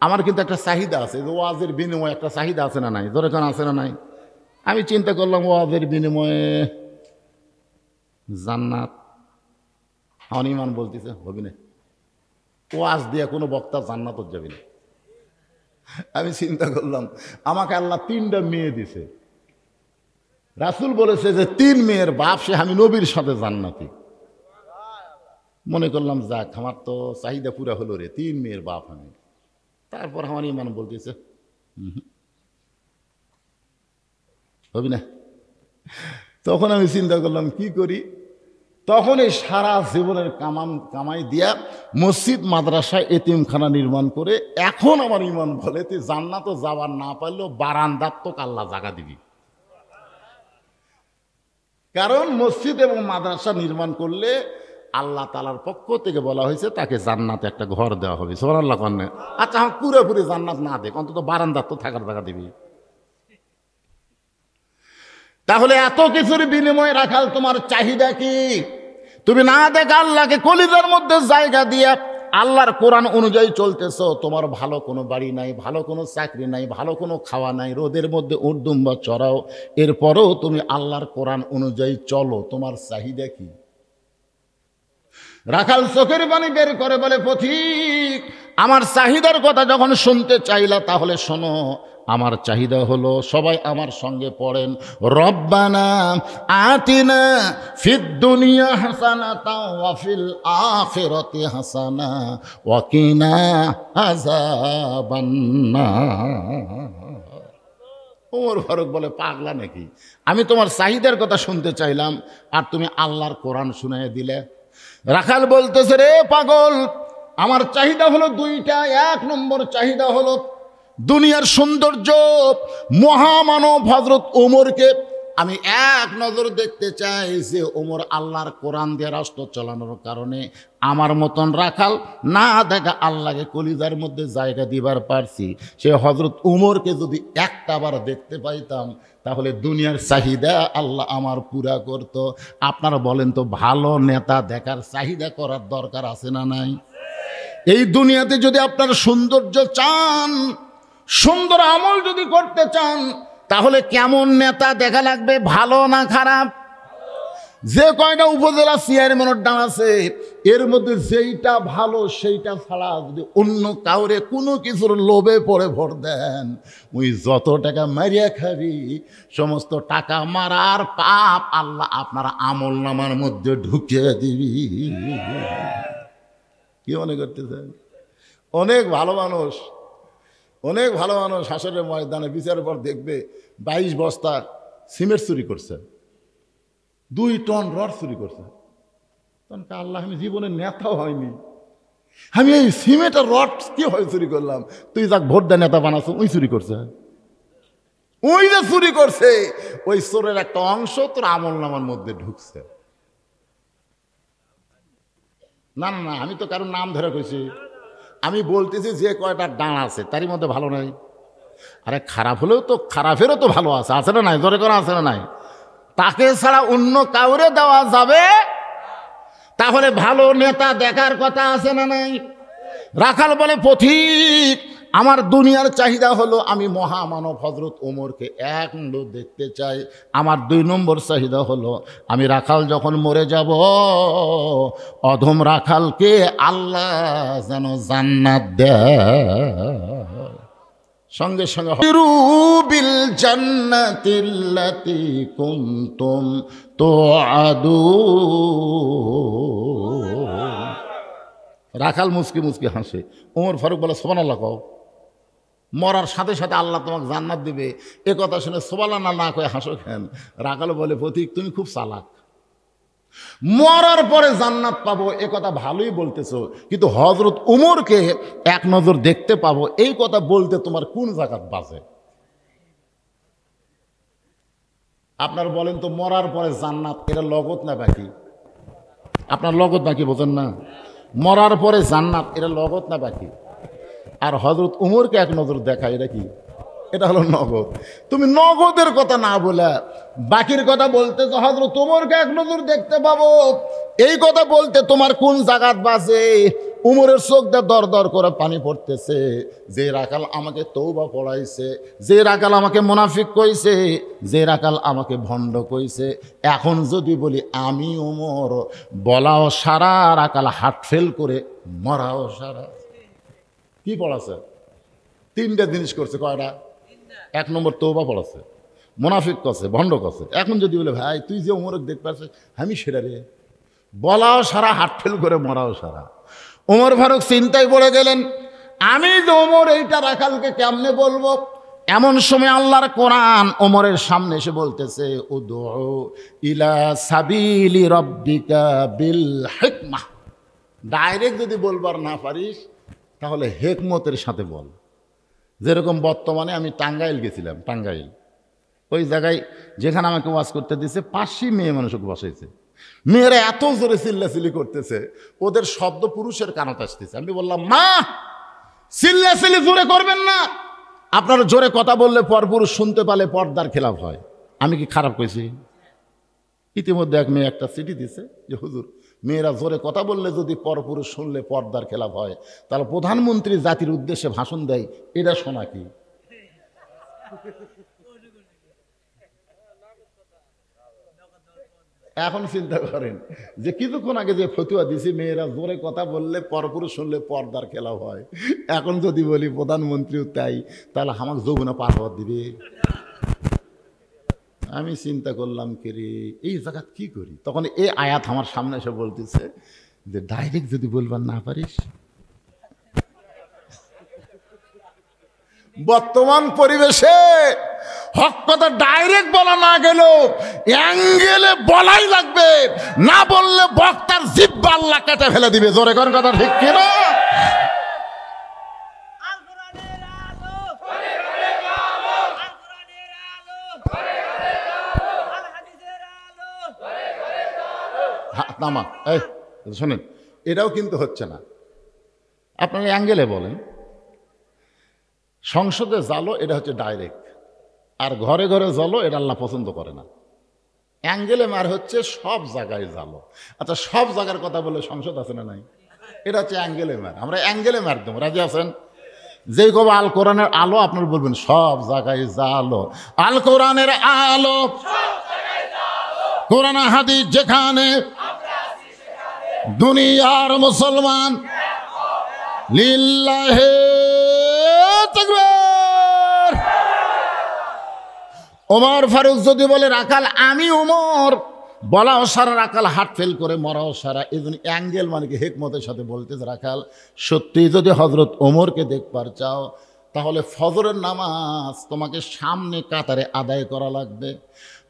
আমার কিন্তু একটা চাহিদা আছে, যে ওয়াজের বিনিময়ে একটা চাহিদা আছে না নাই? যেরকম আছে না নাই? আমি চিন্তা করলাম, ওয়াজের বিনিময়ে জান্নাত। আমার ইমান বলতেছে হবি না, ওয়াজ দিয়ে কোনো বক্তা জান্নাত যাবে না। আমি চিন্তা করলাম, আমাকে আল্লাহ 3টা মেয়ে দিছে, রাসূল বলেছে যে 3 মেয়ের বাপ সে, আমি নবীর সাথে জান্নাতি। মনে করলাম যাক, আমার তো চাহিদা পুরা হলো রে, 3 মেয়ের বাপ আমি। তারপর আমার ইমান বলতেছে হবি না। তখন আমি চিন্তা করলাম কি করি, তখন এই সারা জীবনের কামাই দিয়া মসজিদ মাদ্রাসা এতিমখানা নির্মাণ করে, এখন আমার ইমান বলে তুই জান্নাত যাবার না পারলেও বারান্দার তো আল্লাহ জায়গা দিবি। কারণ মসজিদ এবং মাদ্রাসা নির্মাণ করলে আল্লাহ তাআলার পক্ষ থেকে বলা হয়েছে তাকে জান্নাতে একটা ঘর দেওয়া হবে। সুবহানাল্লাহ কন্যা। আচ্ছা পুরোপুরি জান্নাত না দেখ, অন্তত বারান্দার তো থাকার জায়গা দিবি। তাহলে এত কিছুর বিনিময়ে রাখাল তোমার চাহিদা কি? তুমি না দেখা আল্লাহকে কলিজার মধ্যে জায়গা দিয়ে আল্লাহর কোরআন অনুযায়ী চলতেছো, তোমার ভালো কোনো বাড়ি নাই, ভালো কোনো চাকরি নাই, ভালো কোনো খাওয়া নাই, রোদের মধ্যে উর্দুম্বা চড়াও, এরপরেও তুমি আল্লাহর কোরআন অনুযায়ী চলো, তোমার চাহিদা কি? রাখাল চোখের পানি বের করে বলে, পথিক আমার চাহিদার কথা যখন শুনতে চাইলা তাহলে শোনো, আমার চাহিদা হলো, সবাই আমার সঙ্গে পড়েন, রব্বানা আতিনা ফিদ দুনিয়া হাসানাতাও ওয়া ফিল আখিরাতি হাসানা ওয়া কিনা আযাবান্নার। ওমর ফারুক বলে, পাগলা নাকি? আমি তোমার চাহিদার কথা শুনতে চাইলাম আর তুমি আল্লাহর কোরআন শুনাইয়া দিলে। রাখাল বলতেছে, রে পাগল, আমার চাহিদা হলো 2টা। 1 নম্বর চাহিদা হলো দুনিয়ার সৌন্দর্য, মহামানব হযরত ওমরকে আমি এক নজর দেখতে চাই, যে ওমর আল্লাহর কোরআন দিয়ে রাষ্ট্র চালানোর কারণে আমার মতন রাখাল না দেখা আল্লাহকে কলিজার মধ্যে জায়গা দিবার পারছি, সে হযরত ওমরকে যদি একটাবার দেখতে পাইতাম তাহলে দুনিয়ার চাহিদা আল্লাহ আমার পুরা করত। আপনারা বলেন তো, ভালো নেতা দেখার চাহিদা করার দরকার আছে না নাই? এই দুনিয়াতে যদি আপনারা সৌন্দর্য চান, সুন্দর আমল যদি করতে চান, তাহলে কেমন নেতা দেখা লাগবে, ভালো না খারাপ? যে কয়টা উপজেলা চেয়ারম্যানের ডান আছে, এর মধ্যে যেইটা ভালো সেইটা ছাড়া যদি অন্য কাউরে কোনো কিছুর লোভে পড়ে ভোট দেন, ওই যত টাকা মারিয়া খাবি, সমস্ত টাকা মারার পাপ আল্লাহ আপনার আমল নামার মধ্যে ঢুকিয়ে দিবি। কি মনে করতেছেন? অনেক ভালো মানুষ, অনেক ভালো মানুষ হাসরের ময়দানে বিচারের পর দেখবে 22 বস্তা সিমেন্ট চুরি করছে, 2 টন রড চুরি করছে। তখন আল্লাহ, আমি জীবনে নেতাও হয়নি, আমি এই সিমেন্ট আর রড কি হয় চুরি করলাম? তুই যাক ভোট দেয় নেতা বানাচ্ছ, ওই চুরি করছে, ওই যে চুরি করছে, ওই চোরের একটা অংশ তোর আমল নামার মধ্যে ঢুকছে। না না না, আমি তো কারোর নাম ধরে কইছি, আমি বলতেছি যে কয়টা ডান আছে তারই মধ্যে ভালো নাই। আরে খারাপ হলেও তো, খারাপেরও তো ভালো আছে, আছে না নাই? জোরে করে আছে না নাই? তাকে ছাড়া অন্য কাউরে দেওয়া যাবে? তাহলে ভালো নেতা দেখার কথা আছে না নাই? রাখাল বলে, পথিক, আমার দুনিয়ার চাহিদা হলো আমি মহামানব হযরত ওমরকে এক নজর দেখতে চাই। আমার 2 নম্বর চাহিদা হলো আমি রাখাল যখন মরে যাব, অধম রাখালকে আল্লাহ যেন জান্নাত দেয়। সঙ্গে সঙ্গে বিল জান্নাতিল্লাতি কুনতুম তুআদুন। রাখাল মুচকি মুচকি হাসে। ওমর ফারুক বলে, সুবহানাল্লাহ কও। মরার সাথে সাথে আল্লাহ তোমাকে জান্নাত দিবে, এ কথা শুনে সুবহানাল্লাহ না কয়ে হাসো কেন? রাখাল বলে, পথিক তুমি খুব চালাক, মরার পরে জান্নাত পাবো এ কথা ভালোই বলতেছো, কিন্তু হযরত ওমরকে এক নজর দেখতে পাবো এই কথা বলতে তোমার কোন জাকাত বাজে? আপনার বলেন তো, মরার পরে জান্নাত এটা লগত না বাকি? আপনার লগত বাকি বোঝেন না? মরার পরে জান্নাত এটা লগত না বাকি? আর হযরত ওমরকে এক নজর দেখা, এটা কি? এটা হলো নগদ। তুমি নগদের কথা না বলে বাকির কথা বলতে, হযরত ওমরকে এক নজর দেখতে পাবো এই কথা বলতে তোমার কোন জাগাত বাজে? উমরের চোখ দিয়ে দর দর করে পানি পড়তেছে। যে রাখাল আমাকে তওবা পড়াইছে, যে রাখাল আমাকে মুনাফিক কইছে, যে রাখাল আমাকে ভণ্ড কইছে, এখন যদি বলি আমি ওমর, বলাও সারা, রাখাল হার্ট ফেল করে মরাও সারা। কি পড়াছে? 3টা জিনিস করছে। কয়টা? 1 নম্বর তওবা পড়াছে, মুনাফিক করছে, ভণ্ড করছে। এখন যদি বলে, ভাই তুই যে ওমরকে দেখতে পাচ্ছিস, আমি সেটা রে, বলাও সারা, হার্ট ফেল করে মরাও সারা। ওমর ফারুক চিন্তায় পড়ে গেলেন, আমি যে ওমর এইটা রাখালকে কেমনে বলবো? এমন সময় আল্লাহর কোরআন ওমরের সামনে এসে বলতেছে, উদউ ইলা সাবিলি রাব্বিকা বিল হিকমাহ। ডাইরেক্ট যদি বলবার না পারিস তাহলে হেকমতের সাথে বল। যেরকম বর্তমানে আমি টাঙ্গাইল গেছিলাম, টাঙ্গাইল ওই জায়গায় যেখানে আমাকে ওয়াজ করতে দিয়েছে 500 মেয়ে মানুষকে বসাইছে। মেয়েরা এত জোরে চিল্লাচিল্লি করতেছে, ওদের শব্দ পুরুষের কানত আসতেছে। আমি বললাম, মা, চিল্লাচিল্লি জোরে করবেন না, আপনারা জোরে কথা বললে পরপুরুষ শুনতে পালে পর্দার খেলাফ হয়। আমি কি খারাপ কইছি? ইতিমধ্যে এক মেয়ে একটা চিঠি দিছে যে, হুজুর, মেয়েরা জোরে কথা বললে যদি পরপুরুষ শুনলে পর্দার খেলাফ হয়, তাহলে প্রধানমন্ত্রী জাতির উদ্দেশ্যে ভাষণ দেয়, এটা শোনা কি? এখন চিন্তা করেন যে কিছুক্ষণ আগে যে ফতুয়া দিছি, মেয়েরা জোরে কথা বললে পরপুরুষ শুনলে পর্দার খেলাফ হয়, এখন যদি বলি প্রধানমন্ত্রীও তাই, তাহলে আমাকে যৌবনা পার হওয়ার দিবে। আমি চিন্তা করলাম, কে রে, এই জায়গা কি করি? তখন এই আয়াত আমার সামনে এসে বলতেছে যে, ডাইরেক্ট যদি বলবার না পারিস। বর্তমান পরিবেশে হক কথা ডাইরেক্ট বলা না গেলেও অ্যাঙ্গেলে বলাই লাগবে, না বললে বক্তার জিহ্বা আল্লাহ কেটে ফেলে দিবে। জোরে কোন কথা ঠিক কিনা? নামা এই শোনেন, এটাও কিন্তু হচ্ছে না। আপনারা অ্যাঙ্গেলে বলেন, সংসদে জালো, এটা হচ্ছে ডাইরেক্ট। আর ঘরে ঘরে জ্বলো, এটা আল্লাহ পছন্দ করে না। অ্যাঙ্গেলে মার হচ্ছে সব জায়গায় জ্বালো। আচ্ছা, সব জায়গার কথা বলে সংসদ আছে না নাই? এটা হচ্ছে অ্যাঙ্গেলে মার। আমরা অ্যাঙ্গেলে মার দেবো, রাজি আছেন? যেই কবে আল কোরআনের আলো, আপনার বলবেন সব জায়গায় জালো, আল কোরআনের আলো, কোরআন হাদিস যেখানে, দুনিয়ার মুসলমান লিল্লাহে তাকবীর। ওমর ফারুক যদি বলে রাখাল আমি ওমর, বলাও সারা, রাখাল হার্ট ফেল করে মরাও সারা। এই জন্য অ্যাঙ্গেল মানে কি হিকমতের সাথে বলতেছে রাখাল, সত্যি যদি হজরত ওমরকে দেখবার চাও তাহলে ফজরের নামাজ তোমাকে সামনে কাতারে আদায় করা লাগবে।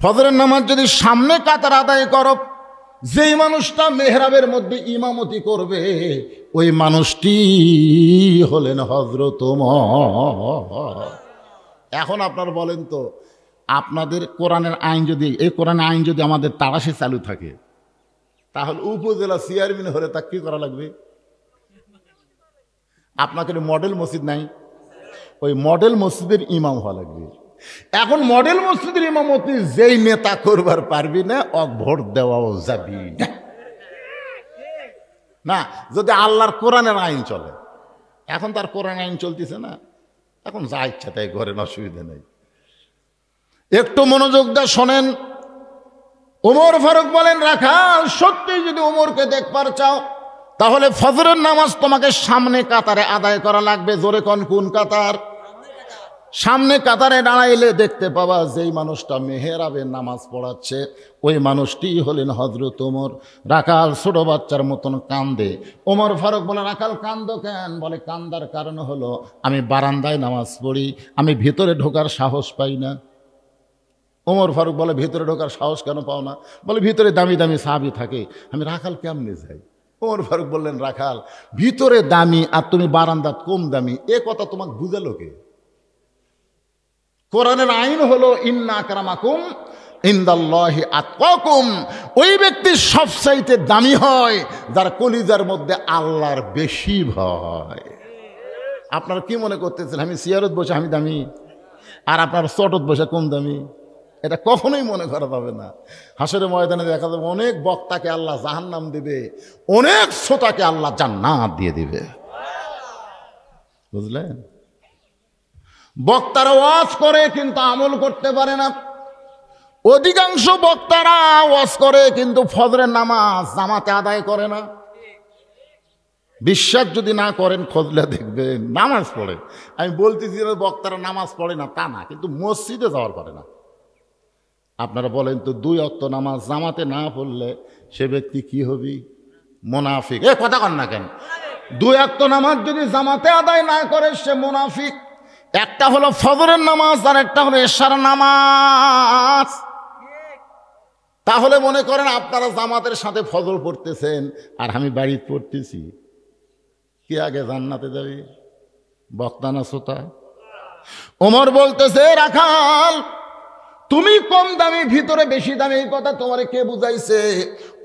ফজরের নামাজ যদি সামনে কাতার আদায় করো, যেই মানুষটা মেহরাবের মধ্যে ইমামতি করবে ওই মানুষটি হলেন হজরত ওমর। এখন আপনারা বলেন তো, আপনাদের কোরআনের আইন যদি, এই কোরআনের আইন যদি আমাদের তাড়াশে চালু থাকে, তাহলে উপজেলা চেয়ারম্যান হলে তা কি করা লাগবে? আপনাকে মডেল মসজিদ নাই, ওই মডেল মসজিদের ইমাম হওয়া লাগবে। এখন মডেল মসজিদের ইমামতি যেই নেতা করবার পারবি না, ভোট দেওয়াও যাবি না, যদি আল্লাহর কোরআনের আইন চলে। এখন তার কোরআন আইন চলতেছে না, এখন যা ইচ্ছা তাই করেন, অসুবিধা নেই। একটু মনোযোগ দিয়ে শোনেন। ওমর ফারুক বলেন রাখাল, সত্যি যদি ওমরকে দেখবার চাও তাহলে ফজরের নামাজ তোমাকে সামনে কাতারে আদায় করা লাগবে। জোরে কোন, কোন কাতার? সামনে কাতারে দাঁড়াইলে দেখতে পাবা যেই মানুষটা মেহরাবে নামাজ পড়াচ্ছে ওই মানুষটি হলেন হজরত ওমর। রাখাল ছোট বাচ্চার মতন কান্দে। ওমর ফারুক বলে রাখাল কান্দো কেন? বলে কান্দার কারণ হলো আমি বারান্দায় নামাজ পড়ি, আমি ভিতরে ঢোকার সাহস পাই না। ওমর ফারুক বলে ভিতরে ঢোকার সাহস কেন পাও না? বলে ভিতরে দামি দামি সাহাবী থাকে, আমি রাখাল কেমনে যাই? ওমর ফারুক বললেন রাখাল, ভিতরে দামি আর তুমি বারান্দাত কম দামি, এ কথা তোমাকে বুঝালো কে? কোরআনের আইন হলো ইন্না আকরামাকুম ইনদাল্লাহি আতকাকুম। ওই ব্যক্তি সবচাইতে দামি হয় যার কলিজার মধ্যে আল্লাহর বেশি ভয়। আপনারা কি মনে করতেছেন আমি চেয়ারত বসে আমি দামি আর আপনার চটত বসে কম দামি? এটা কখনোই মনে করা যাবে না। হাসরের ময়দানে দেখা যাবে অনেক বক্তাকে আল্লাহ জাহান্নাম দিবে, অনেক শ্রোতাকে আল্লাহ জান্নাত দিয়ে দিবে। বুঝলেন? বক্তারা ওয়াজ করে কিন্তু আমল করতে পারে না। অধিকাংশ বক্তারা ওয়াজ করে কিন্তু ফজরের নামাজ জামাতে আদায় করে না। বিশ্বাস যদি না করেন খোঁজলে দেখবেন নামাজ পড়ে। আমি বলতেছি বক্তারা নামাজ পড়ে না তা না, কিন্তু মসজিদে যাওয়ার পারে না। আপনারা বলেন তো, 2 ওয়াক্ত নামাজ জামাতে না পড়লে সে ব্যক্তি কি হবি? মুনাফিক। এ কথা কন না কেন? 2 ওয়াক্ত নামাজ যদি জামাতে আদায় না করে সে মুনাফিক। একটা হলো ফজরের নামাজ আর একটা হলো এশার নামাজ। তাহলে মনে করেন আপনারা জামাতের সাথে ফজর পড়তেছেন আর আমি বাড়িতে পড়তেছি, কি আগে জান্নাতে যাবে? বক্তা না শ্রোতা? ওমর বলতেছে রাখাল তুমি কম দামি ভিতরে বেশি দামি, এই কথা তোমারে কে বুঝাইছে?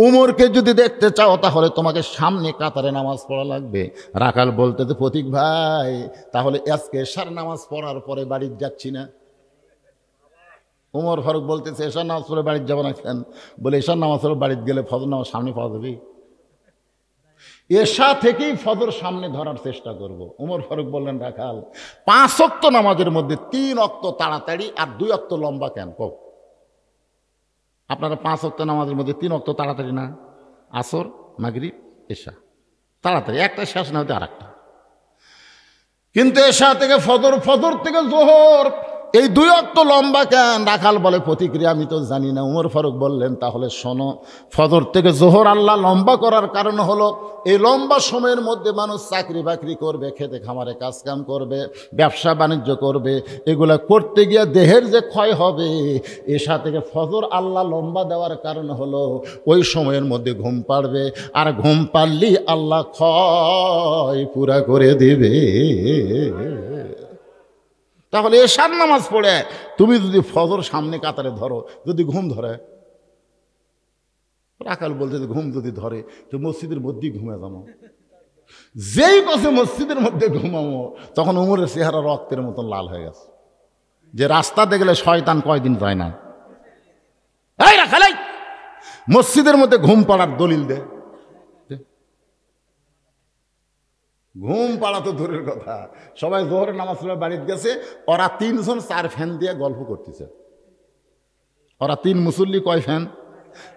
উমরকে যদি দেখতে চাও তাহলে তোমাকে সামনে কাতারে নামাজ পড়া লাগবে। রাখাল বলতেছে প্রতীক ভাই, তাহলে আজকে এশার নামাজ পড়ার পরে বাড়িতে যাচ্ছি না। ওমর ফারুক বলতেছে এশার নামাজ পড়ে বাড়িতে যাবো না কেন? বলে এশার নামাজ পড়ে বাড়িতে গেলে ফজর নামাজ সামনে পাওয়া যাবে। এশা থেকেই ফজর সামনে ধরার চেষ্টা করব। ওমর ফারুক বললেন রাখাল 5 ওয়াক্ত নামাজের মধ্যে 3 ওয়াক্ত তাড়াতাড়ি আর 2 ওয়াক্ত লম্বা কেন? কও আপনারা 5 ওয়াক্ত নামাজের মধ্যে 3 ওয়াক্ত তাড়াতাড়ি না? আসর, মাগরিব, এশা তাড়াতাড়ি, একটা শেষ না হতে আর একটা। কিন্তু এশা থেকে ফজর, ফজর থেকে জোহর, এই 2 ওয়াক্ত লম্বা কেন? রাখাল বলে প্রতিক্রিয়া আমি তো জানি না। উমর ফারুক বললেন তাহলে শোনো, ফজর থেকে জোহর আল্লাহ লম্বা করার কারণ হলো এই লম্বা সময়ের মধ্যে মানুষ চাকরি বাকরি করবে, খেতে খামারে কাজকাম করবে, ব্যবসা বাণিজ্য করবে, এগুলা করতে গিয়ে দেহের যে ক্ষয় হবে, এশা থেকে ফজর আল্লাহ লম্বা দেওয়ার কারণ হলো ওই সময়ের মধ্যে ঘুম পাড়বে, আর ঘুম পাড়লেই আল্লাহ ক্ষয় পুরা করে দেবে। তাহলে এশার নামাজ পড়ে তুমি যদি ফজর সামনে কাতারে ধরো, যদি ঘুম ধরে, রাখাল বলতে ঘুম যদি ধরে তো মসজিদের মধ্যেই ঘুমে যাবো। যেই কথা মসজিদের মধ্যে ঘুমাবো তখন উমরের চেহারা রক্তের মতন লাল হয়ে গেছে। যে রাস্তা দেখলে শয়তান কয়দিন যায় না। এই রাখাল, মসজিদের মধ্যে ঘুম পাড়ার দলিল দে। ঘুম পাড়া তো দূরের কথা, সবাই জোহরের নামাজ পড়ে বাড়িতে গেছে, ওরা 3 জন 4 ফ্যান দিয়ে গল্প করতেছে। ওরা 3 মুসল্লি, কয় ফ্যান?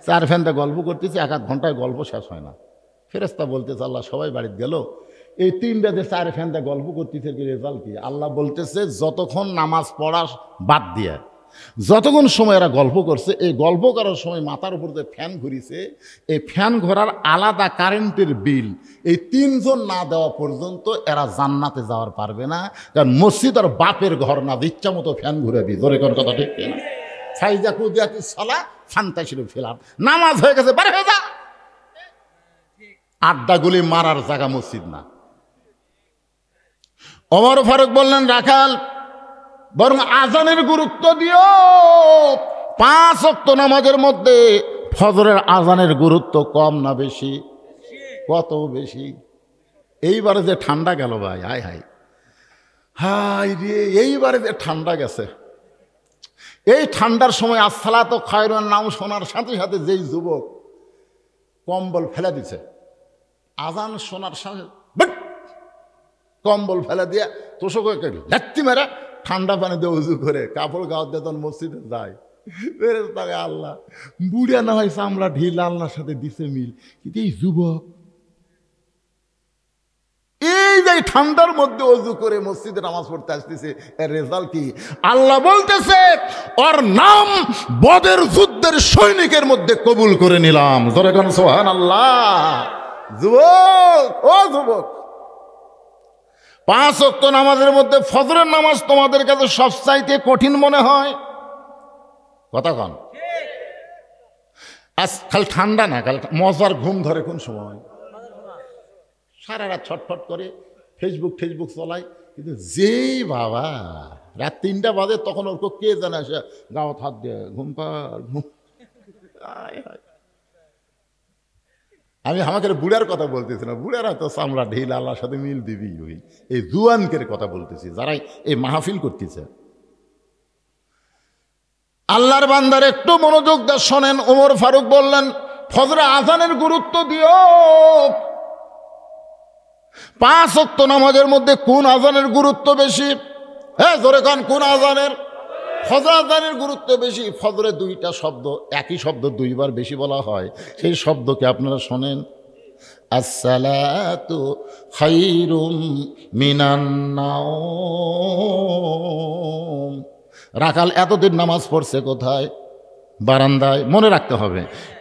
4 ফ্যান দিয়ে গল্প করতেছে। 1-1 ঘন্টায় গল্প শেষ হয় না। ফেরেশতা বলতেছে আল্লাহ সবাই বাড়িতে গেল, এই 3টা যে 4 ফ্যান দিয়ে গল্প করতেছে, কি রেজাল্ট কি? আল্লাহ বলতেছে যতক্ষণ নামাজ পড়া বাদ দিয়ে যতক্ষণ সময় এরা গল্প করছে, এই গল্প করার সময় মাথার উপর যে ফ্যান ঘুরিছে, এই ফ্যান ঘোরার আলাদা কারেন্টের বিল এই 3 জন না দেওয়া পর্যন্ত এরা জান্নাতে যাওয়ার পারবে না। কারণ মসজিদ আর বাপের ঘর না, ইচ্ছা মতো ফ্যান ঘুরাবি। ধরে কোন কথা ঠিক না? ফাইজা কুদিয়াতি সালা ফান্তাশিরু ফিলাম, নামাজ হয়ে গেছে, বাড়ি হয়ে যা। আড্ডাগুলি মারার জায়গা মসজিদ না। ওমর ফারুক বললেন, রাখাল বরং আজানের গুরুত্ব দিও। 5 ওয়াক্ত নামাজের মধ্যে ফজরের আজানের গুরুত্ব কম না বেশি? কত বেশি? এইবারে যে ঠান্ডা গেল ভাই, হায় হায় হাই রে, এইবারে যে ঠান্ডা গেছে, এই ঠান্ডার সময় আসসালাতু খায়রুন নাম শোনার সাথে সাথে যেই যুবক কম্বল ফেলে দিছে, আজান শোনার সাথে কম্বল ফেলে দিয়ে তোষকে লাত্তি মেরে ঠান্ডা পানি দিয়ে উজু করে কাপড় গাও দিয়ে তখন মসজিদে যায়। তাকে আল্লাহ বুড়িয়া না হয় চামড়া ঢিল, আল্লাহর সাথে দিছে মিল। কিন্তু এই যুবক এই যে ঠান্ডার মধ্যে অজু করে মসজিদে নামাজ পড়তে আসতেছে, এর রেজাল্ট কি? আল্লাহ বলতেছে ওর নাম বদর যুদ্ধের সৈনিকের মধ্যে কবুল করে নিলাম। জোরে কোন সুবহানাল্লাহ। যুবক, ও যুবক, 5 ওয়াক্ত নামাজের মধ্যে ফজরের নামাজ তোমাদের কাছে সবচাইতে কঠিন মনে হয়? কথা কন। আজ খালি ঠান্ডা না, কাল মজার ঘুম ধরে কোন সময়? সারা রাত ছটফট করে ফেসবুক চলায়। কিন্তু যেই বাবা রাত 3টা বাজে, তখন ওর কে জানে আসে গাওয়াত হাত দিয়ে ঘুম পার ঘুম। আমি আমাকে বুড়ার কথা বলতেছি না, বুড়ারা তো চামড়া ঢিল, আল্লাহর সাথে মিল দিবি। ওই এই জুয়ানকের কথা বলতেছি, যারাই এই মাহফিল করতেছে। আল্লাহর বান্দার একটু মনোযোগ দিয়ে শোনেন। ওমর ফারুক বললেন, ফজরে আজানের গুরুত্ব দিও। 5 ওয়াক্ত নামাজের মধ্যে কোন আজানের গুরুত্ব বেশি? হ্যাঁ জোরে কান, কোন আজানের? ফজর আজানের গুরুত্ব বেশি। ফজরে 2টা শব্দ, একই শব্দ 2 বার বেশি বলা হয়। সেই শব্দকে আপনারা শোনেন, আসসালাতু খায়রুম মিনান নাওম। রাখাল এতদিন নামাজ পড়ছে কোথায়? বারান্দায়। মনে রাখতে হবে,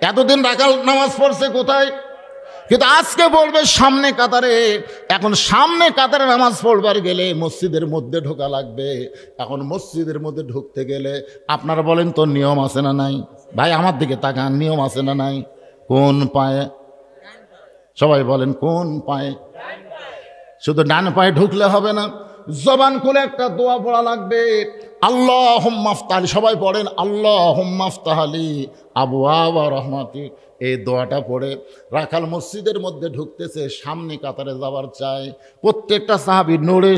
এতদিন রাখাল নামাজ পড়ছে কোথায়? কিন্তু আজকে বলবে সামনে কাতারে। এখন সামনে কাতারে নামাজ পড়বার গেলে মসজিদের মধ্যে ঢোকা লাগবে। এখন মসজিদের মধ্যে ঢুকতে গেলে আপনারা বলেন তো নিয়ম আছে না নাই? ভাই আমার দিকে তাকান, নিয়ম আছে না নাই? কোন পায়ে? সবাই বলেন কোন পায়ে? শুধু ডান পায়ে ঢুকলে হবে না, জবান খুলে একটা দোয়া পড়া লাগবে। আল্লাহুম্মা আফতাহ, সবাই পড়েন আল্লাহুম্মা আফতাহ লি আবওয়াবা রাহমাতিক। এই দোয়াটা পড়ে রাখাল মসজিদের মধ্যে ঢুকতেছে, সামনে কাতারে যাওয়ার চায়। প্রত্যেকটা সাহাবী নড়ে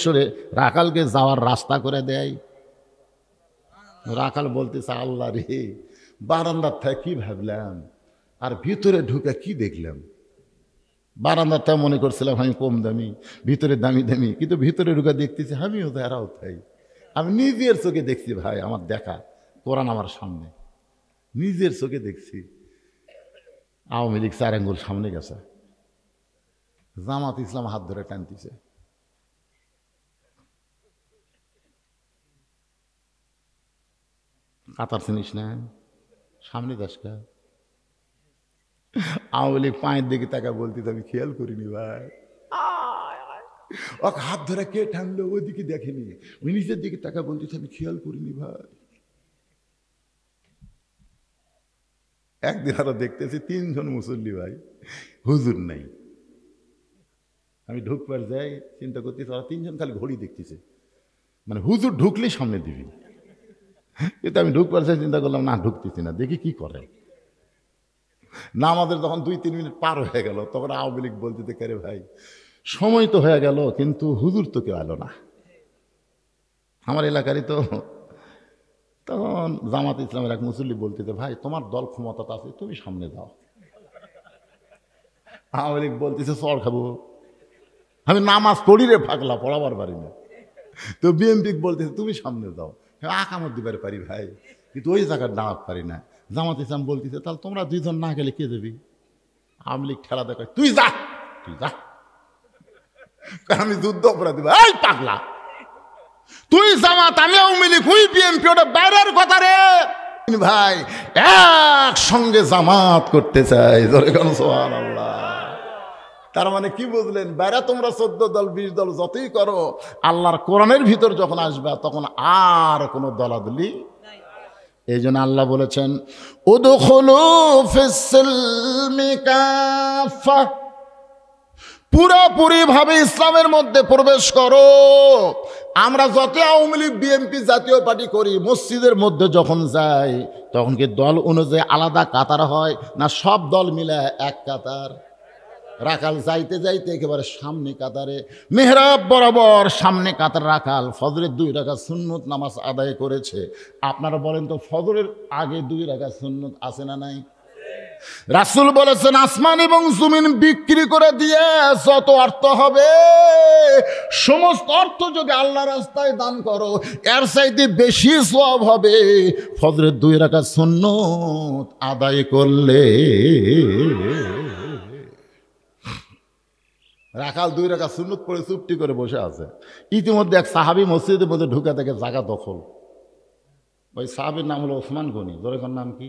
সরে রাখালকে যাওয়ার রাস্তা করে দেয়। রাখাল বলতেছে, আল্লাহ রে, বারান্দার থেকে কি ভাবলাম আর ভিতরে ঢুকে কি দেখলাম। বারান্দার থেকে মনে করছিলাম আমি কম দামি, ভিতরে দামি দামি, কিন্তু ভিতরে ঢুকে দেখতেছি আমিও তো এরাও তাই। আমি নিজের চোখে দেখছি ভাই, আমার দেখা কোরআন আমার সামনে, নিজের চোখে দেখছি। আওয়ামী লীগ 4 আঙ্গুল সামনে গেছে, জামাত ইসলাম হাত ধরে টানতেছে। কাতার চিনিস না? সামনে দেশটা আওয়ামী লীগ পায়ের দিকে তাকা বলতে আমি খেয়াল করিনি ভাই। ওকে হাত ধরে কে টানলো ওই দিকে দেখেনি, ওই নিজের দিকে তাকা বলতে আমি খেয়াল করিনি ভাই। একদিন আরো দেখতেছি 3 জন মুসল্লি ভাই, হুজুর নাই। আমি ঢুকবার যাই, চিন্তা করতেছি ওরা 3 জন খালি ঘড়ি দেখতেছে, মানে হুজুর ঢুকলেই সামনে দিবি। কিন্তু আমি ঢুকবার যাই, চিন্তা করলাম না ঢুকতেছি না, দেখি কি করে। না আমাদের যখন 2-3 মিনিট পার হয়ে গেল, তখন আওয়ামী লীগ বলতে কে রে ভাই সময় তো হয়ে গেল কিন্তু হুজুর তো কেউ এলো না। আমার এলাকারই তো। তখন জামাত ইসলামের এক মুসল্লি বলতেছে, ভাই তোমার দল ক্ষমতাটা আছে, তুমি সামনে দাও। আওয়ামী লীগ বলতেছে চড় খাবো, আমি নামাজ পড়ি রে পাগলা, পড়াবার পারি না। তো বিএনপি বলতেছে তুমি সামনে দাও, আকামত দিবার পারি ভাই, কিন্তু ওই জায়গার দাঁড়াতে পারি না। জামাত ইসলাম বলতেছে তাহলে তোমরা দুইজন না গেলে কে দেবি? আওয়ামী লীগ ঠেলা দেখায়, তুই যা, তুই যা, আমি যুদ্ধ অপরাধী। এই পাগলা, তুই জামাত, আমি আওয়ামী লীগ, তুই বিএনপি, ওটা বাইরের কথা রে ভাই। একসঙ্গে জামাত করতে চাই, ধরে কেন সুবহানাল্লাহ। তার মানে কি বুঝলেন? বাইরে তোমরা 14 দল 20 দল যতই করো, আল্লাহর কোরআনের ভিতর যখন আসবে তখন আর কোনো দলাদলি। এই জন্য আল্লাহ বলেছেন উদখুলু ফিস-সিলমি কাফা, পুরোপুরি ভাবে ইসলামের মধ্যে প্রবেশ করো। আমরা যত আওয়ামী লীগ বিএনপি জাতীয় পার্টি করি, মসজিদের মধ্যে যখন যাই তখন কি দল অনুযায়ী আলাদা কাতার হয় না সব দল মিলে এক কাতার? রাখাল যাইতে যাইতে একেবারে সামনে কাতারে, মেহরাব বরাবর সামনে কাতার রাখাল ফজরের 2 রাকাত সুন্নত নামাজ আদায় করেছে। আপনারা বলেন তো ফজরের আগে 2 রাকাত সুন্নত আছে না নাই? রাসূল বলেছেন আসমান এবং জমিন বিক্রি করে দিয়ে যত অর্থ হবে, সমস্ত অর্থ যদি আল্লাহ রাস্তায় দান করো, এর চাইতে বেশি সওয়াব হবে ফজরের 2 রাকাত সুন্নত আদায় করলে। রাখাল 2 রাকাত সুন্নত পড়ে চুপটি করে বসে আছে। ইতিমধ্যে এক সাহাবী মসজিদের মধ্যে ঢুকে থেকে জায়গা দখল। ওই সাহাবীর নাম হলো ওসমান গনি। জোরেকার নাম কি?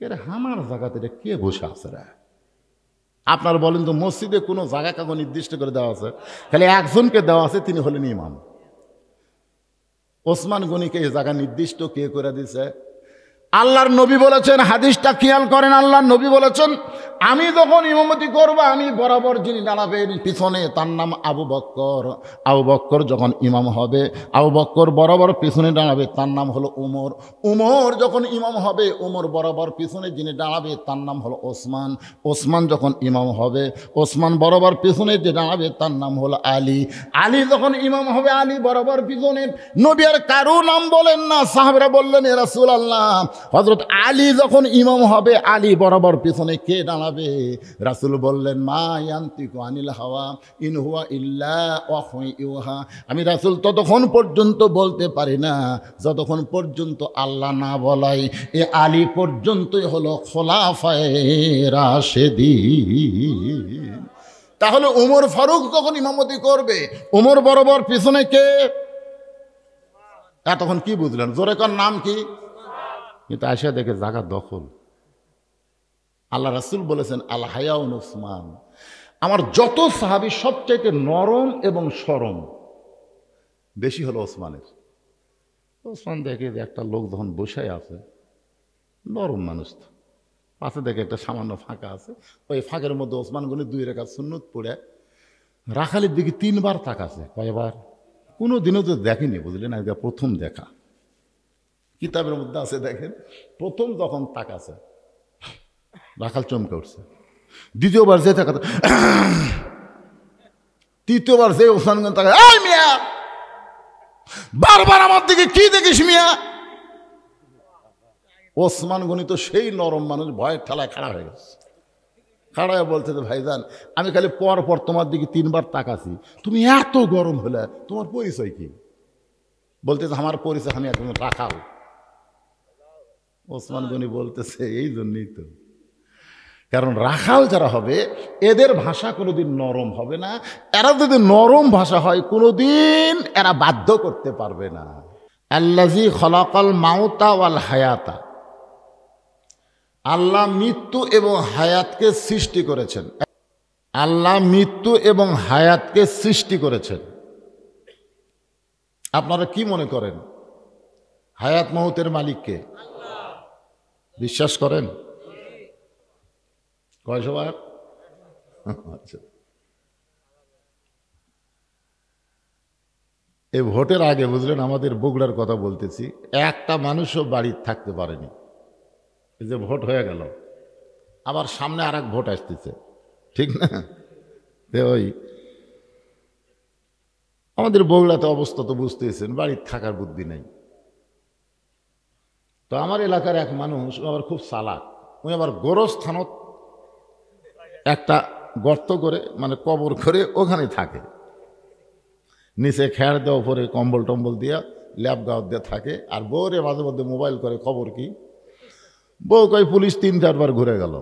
এর আমার জায়গাতে কে বসে আছে রে? আপনার বলেন তো, মসজিদে কোনো জায়গা কাগজ নির্দিষ্ট করে দেওয়া আছে? খালি একজনকে দেওয়া আছে, তিনি হলেন ইমাম। ওসমান গনিকে এই জায়গা নির্দিষ্ট কে করে দিছে? আল্লাহর নবী বলেছেন, হাদিসটা খেয়াল করেন, আল্লাহর নবী বলেছেন আমি যখন ইমামতি করব, আমি বরাবর যিনি দাঁড়াবেন পিছনে তার নাম আবু বক্কর। আবু বক্কর যখন ইমাম হবে, আবু বক্কর বরাবর পিছনে দাঁড়াবে, তার নাম হলো উমর। উমর যখন ইমাম হবে, উমর বরাবর পিছনে যিনি দাঁড়াবে তার নাম হলো ওসমান। ওসমান যখন ইমাম হবে, ওসমান বরাবর পিছনে যে দাঁড়াবে তার নাম হলো আলী। আলী যখন ইমাম হবে, আলী বরাবর পিছনে। নবী আর কারো নাম বলেন না। সাহাবারা বললেন ইয়া রাসূলুল্লাহ, হযরত আলী যখন ইমাম হবে, আলী বরাবর পিছনে কে দাঁড়াবে? রাসূল বললেন মা ইয়ান্তিকু আনিল হাওয়া ইন হুয়া ইল্লা ওয়াহয়ু ইউহা, আমি রাসূল ততক্ষণ পর্যন্ত বলতে পারি না যতক্ষণ পর্যন্ত আল্লাহ না বলাই। এ আলী পর্যন্তই হলো খোলাফায়ে রাশেদিন। তাহলে উমর ফারুক যখন ইমামতি করবে, উমর বরাবর পিছনে কে? এতক্ষণ কি বুঝলেন? জোরে কর, নাম কি? কিন্তু আসিয়া দেখে জায়গা দখল। আল্লাহ রাসূল বলেছেন আল হায়াউন উসমান, আমার যত সাহাবী সবচাইতে নরম এবং সরম বেশি হলো ওসমানের। ওসমান দেখে যে একটা লোক যখন বসে আছে, নরম মানুষ তো, পাশে দেখে একটা সামান্য ফাঁকা আছে, ওই ফাঁকের মধ্যে ওসমান গনি 2 রাকাত সুন্নত পড়ে রাখালের দিকে 3 বার তাকাছে। কয়বার? কোনো দিনও তো দেখেনি, বুঝলেন, আজকে প্রথম দেখা। কিতাবের মধ্যে আছে, দেখেন প্রথম যখন তাকাছে রাখাল চমকে উঠছে। দ্বিতীয়বার যে তাকাতে, তৃতীয়বার যে ওসমান গনি তাকায়, এই মিয়া বারবার আমার দিকে কি দেখিস মিয়া? ওসমান গনি তো সেই নরম মানুষ, ভয়ের ঠেলায় খাড়া হয়ে গেছে। খাড়ায় বলতে যে ভাইজান, আমি খালি পর পর তোমার দিকে 3 বার তাকাছি, তুমি এত গরম হলে তোমার পরিচয় কি? বলতেছে আমার পরিচয় আমি একজন রাখাল। ওসমান গনি বলতেছে এই জন্যই তো, কারণ রাখাল যারা হবে এদের ভাষা কোনোদিন নরম হবে না। এরা যদি নরম ভাষা হয় কোনোদিন এরা বাধ্য করতে পারবে না। আল্লাযী খলাকাল মাউতা ওয়াল হায়াতা, আল্লাহ মৃত্যু এবং হায়াতকে সৃষ্টি করেছেন। আল্লাহ মৃত্যু এবং হায়াতকে সৃষ্টি করেছেন। আপনারা কি মনে করেন হায়াত মৌতের মালিককে? বিশ্বাস করেন? কয়শবার? আচ্ছা, এই ভোটের আগে বুঝলেন, আমাদের বগুড়ার কথা বলতেছি, একটা মানুষও বাড়িতে থাকতে পারেনি। এই যে ভোট হয়ে গেল, আবার সামনে আর এক ভোট আসতেছে, ঠিক না? ওই আমাদের বগুড়াতে অবস্থা তো বুঝতেছেন, বাড়ির থাকার বুদ্ধি নেই। তো আমার এলাকার এক মানুষ আবার খুব চালাক, উনি আবার গোরস্থানত একটা গর্ত করে মানে কবর করে ওখানে থাকে, নিচে খেয়ার দেওয়া পরে কম্বল টম্বল দিয়া ল্যাব গাওয়ার দিয়ে থাকে। আর বউরে মাঝে মধ্যে মোবাইল করে খবর কি, বউ কয় পুলিশ 3-4 বার ঘুরে গেল।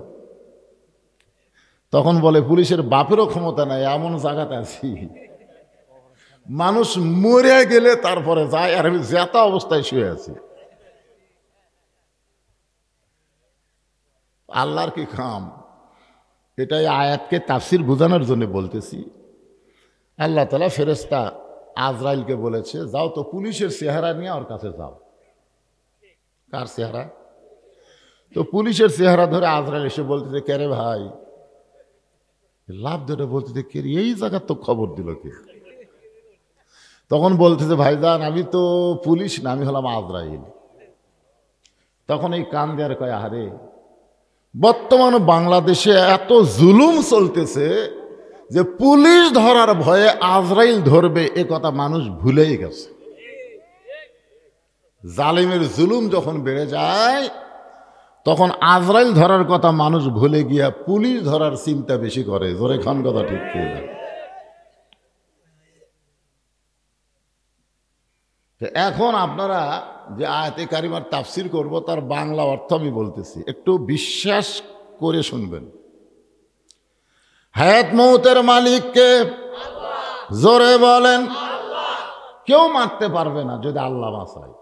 তখন বলে পুলিশের বাপেরও ক্ষমতা নাই, এমন জায়গাতে আছি মানুষ মরে গেলে তারপরে যায়, আর আমি জেতা অবস্থায় শুয়ে আছি। আল্লাহর কি কাম। এটাই আয়াতকে তাফসির বোঝানোর জন্য বলতেছি। আল্লাহ তাআলা ফেরেশতা আজরাইলকে বলেছে, যাও তো পুলিশের চেহারা নিয়ে ওর কাছে যাও। কার চেহারা? তো পুলিশের চেহারা ধরে আজরাইল এসে বলতেছে, কে রে ভাই? লাভ ধরে বলতেছে, কে রে, এই জায়গার তো খবর দিল কে? তখন বলতেছে, ভাইজান আমি তো পুলিশ না, আমি হলাম আজরাইল। তখন এই কান দেয়ার কয়, আরে বর্তমানে বাংলাদেশে এত জুলুম চলতেছে যে পুলিশ ধরার ভয়ে আজরাইল ধরবে, এ কথা মানুষ ভুলেই গেছে। জালিমের জুলুম যখন বেড়ে যায় তখন আজরাইল ধরার কথা মানুষ ভুলে গিয়া পুলিশ ধরার চিন্তা বেশি করে। জোরে খান কথা ঠিক কিনা? এখন আপনারা যে আয়াতে কারিমার তাফসির করব তার বাংলা অর্থ আমি বলতেছি, একটু বিশ্বাস করে শুনবেন। হায়াত মৌতের মালিককে? জোরে বলেন। কেউ মারতে পারবে না যদি আল্লাহ বাঁচায়,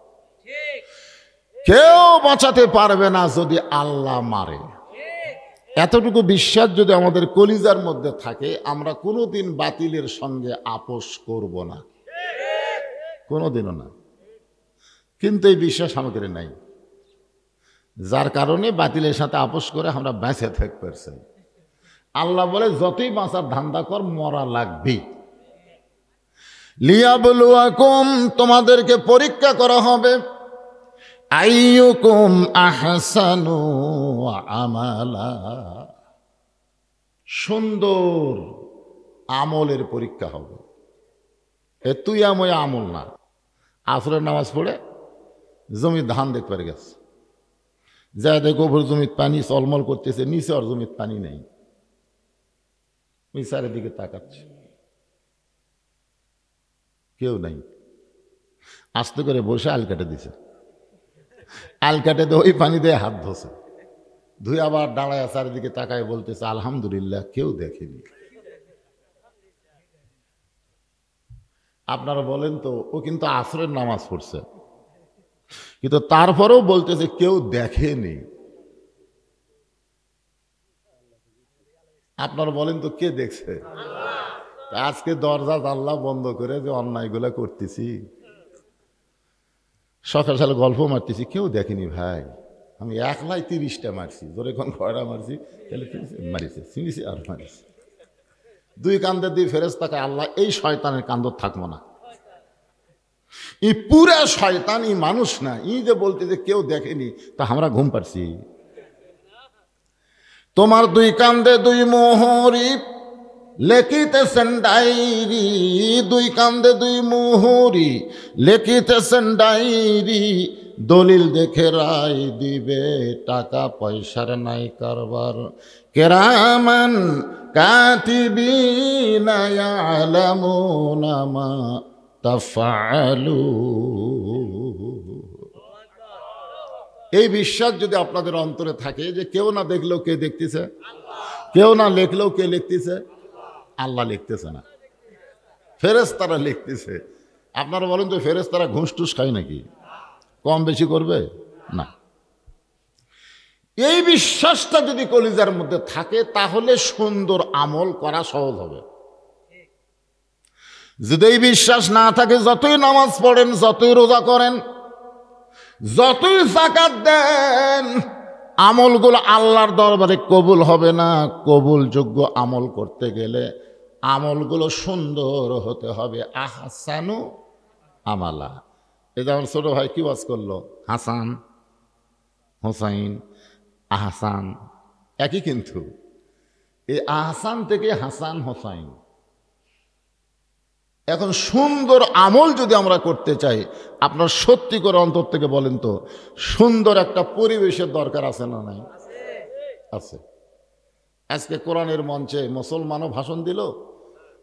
কেউ বাঁচাতে পারবে না যদি আল্লাহ মারে। এতটুকু বিশ্বাস যদি আমাদের কলিজার মধ্যে থাকে, আমরা কোনোদিন বাতিলের সঙ্গে আপোষ করব না, কোনোদিনও না। কিন্তু এই বিশ্বাস আমাদের নাই, যার কারণে বাতিলের সাথে আপোষ করে আমরা বেঁচে থাকতে পারছি। আল্লাহ বলে, যতই বাঁচার ধান্দা কর, মরা লাগবেই। লিয়াবলুয়াকুম, তোমাদেরকে পরীক্ষা করা হবে। আইয়ুকুম আহসানু আমালা, সুন্দর আমলের পরীক্ষা হবে। এ তুই আময় আমল না। আসরের নামাজ পড়ে জমির ধান দেখতে পারে গেছে, যা দেখো ভোর জমির পানি চলমল করতেছে, নিচে আর জমির পানি নেই, ওই চারিদিকে তাকাচ্ছে, কেউ নাই। আস্তে করে বসে আল কাটে দিছে, আল কাটে দিয়ে ওই পানি দিয়ে হাত ধোছে, ধুয়ে আবার দাঁড়ায় চারিদিকে তাকায় বলতেছে, আলহামদুলিল্লাহ কেউ দেখেনি। আপনারা বলেন তো, ও কিন্তু আসরের নামাজ পড়ছে, কিন্তু তারপরেও বলতেছে কেউ দেখেনি। আপনারা বলেন তো, কে দেখছে? আজকে দরজা জানলা বন্ধ করে যে অন্যায়গুলো করতেছি, সকাল সকালে গল্প মারতেছি, কেউ দেখেনি ভাই। আমি একলাই 30টা মারছি, ধরে কোন কয়টা মারছি, তাহলে মারিছে চিনিছি আর মারিছি। দুই কান্দে দুই ফেরেশতাকে, আল্লাহ এই শয়তানের কান্দর থাকবো না। ই পুরা শয়তান, ই মানুষ না। ই যে বলতে যে কেউ দেখেনি, তা আমরা ঘুম পাচ্ছি। তোমার দুই কান্দে দুই মোহরি লেখিতেছেন ডায়েরি, দুই কান্দে দুই মোহরি লেখিতেছেন ডায়েরি, দলিল দেখে রায় দিবে, টাকা পয়সার নাই কারবার। কেরামান কাতিবিনা ইয়ালামুনা মা তাফআলুন। এই বিশ্বাস যদি আপনাদের অন্তরে থাকে যে কেউ না দেখলেও কে দেখতেছে, কেউ না লিখলেও কে লিখতেছে? আল্লাহ লিখতেছে না, ফেরেশতারা লিখতেছে। আপনারা বলেন তো, ফেরেশতারা ঘুষ টুস খায় নাকি? কম বেশি করবে না। এই বিশ্বাসটা যদি কলিজার মধ্যে থাকে, তাহলে সুন্দর আমল করা সহজ হবে। যদি এই বিশ্বাস না থাকে, যতই নামাজ পড়েন, যতই রোজা করেন, যতই যাকাত দেন, আমলগুলো আল্লাহর দরবারে কবুল হবে না। কবুলযোগ্য আমল করতে গেলে আমলগুলো সুন্দর হতে হবে। আহসানু আমালা। এই যে আমার ছোট ভাই কি ওয়াজ করলো, হাসান হোসাইন আহসান একই, কিন্তু এই আহসান থেকে হাসান হোসাইন, এখন সুন্দর আমল যদি আমরা করতে চাই, আপনার সত্যি করে অন্তর থেকে বলেন তো, সুন্দর একটা পরিবেশের দরকার আছে না নাই? আছে। আজকে কোরআনের মঞ্চে মুসলমানও ভাষণ দিল,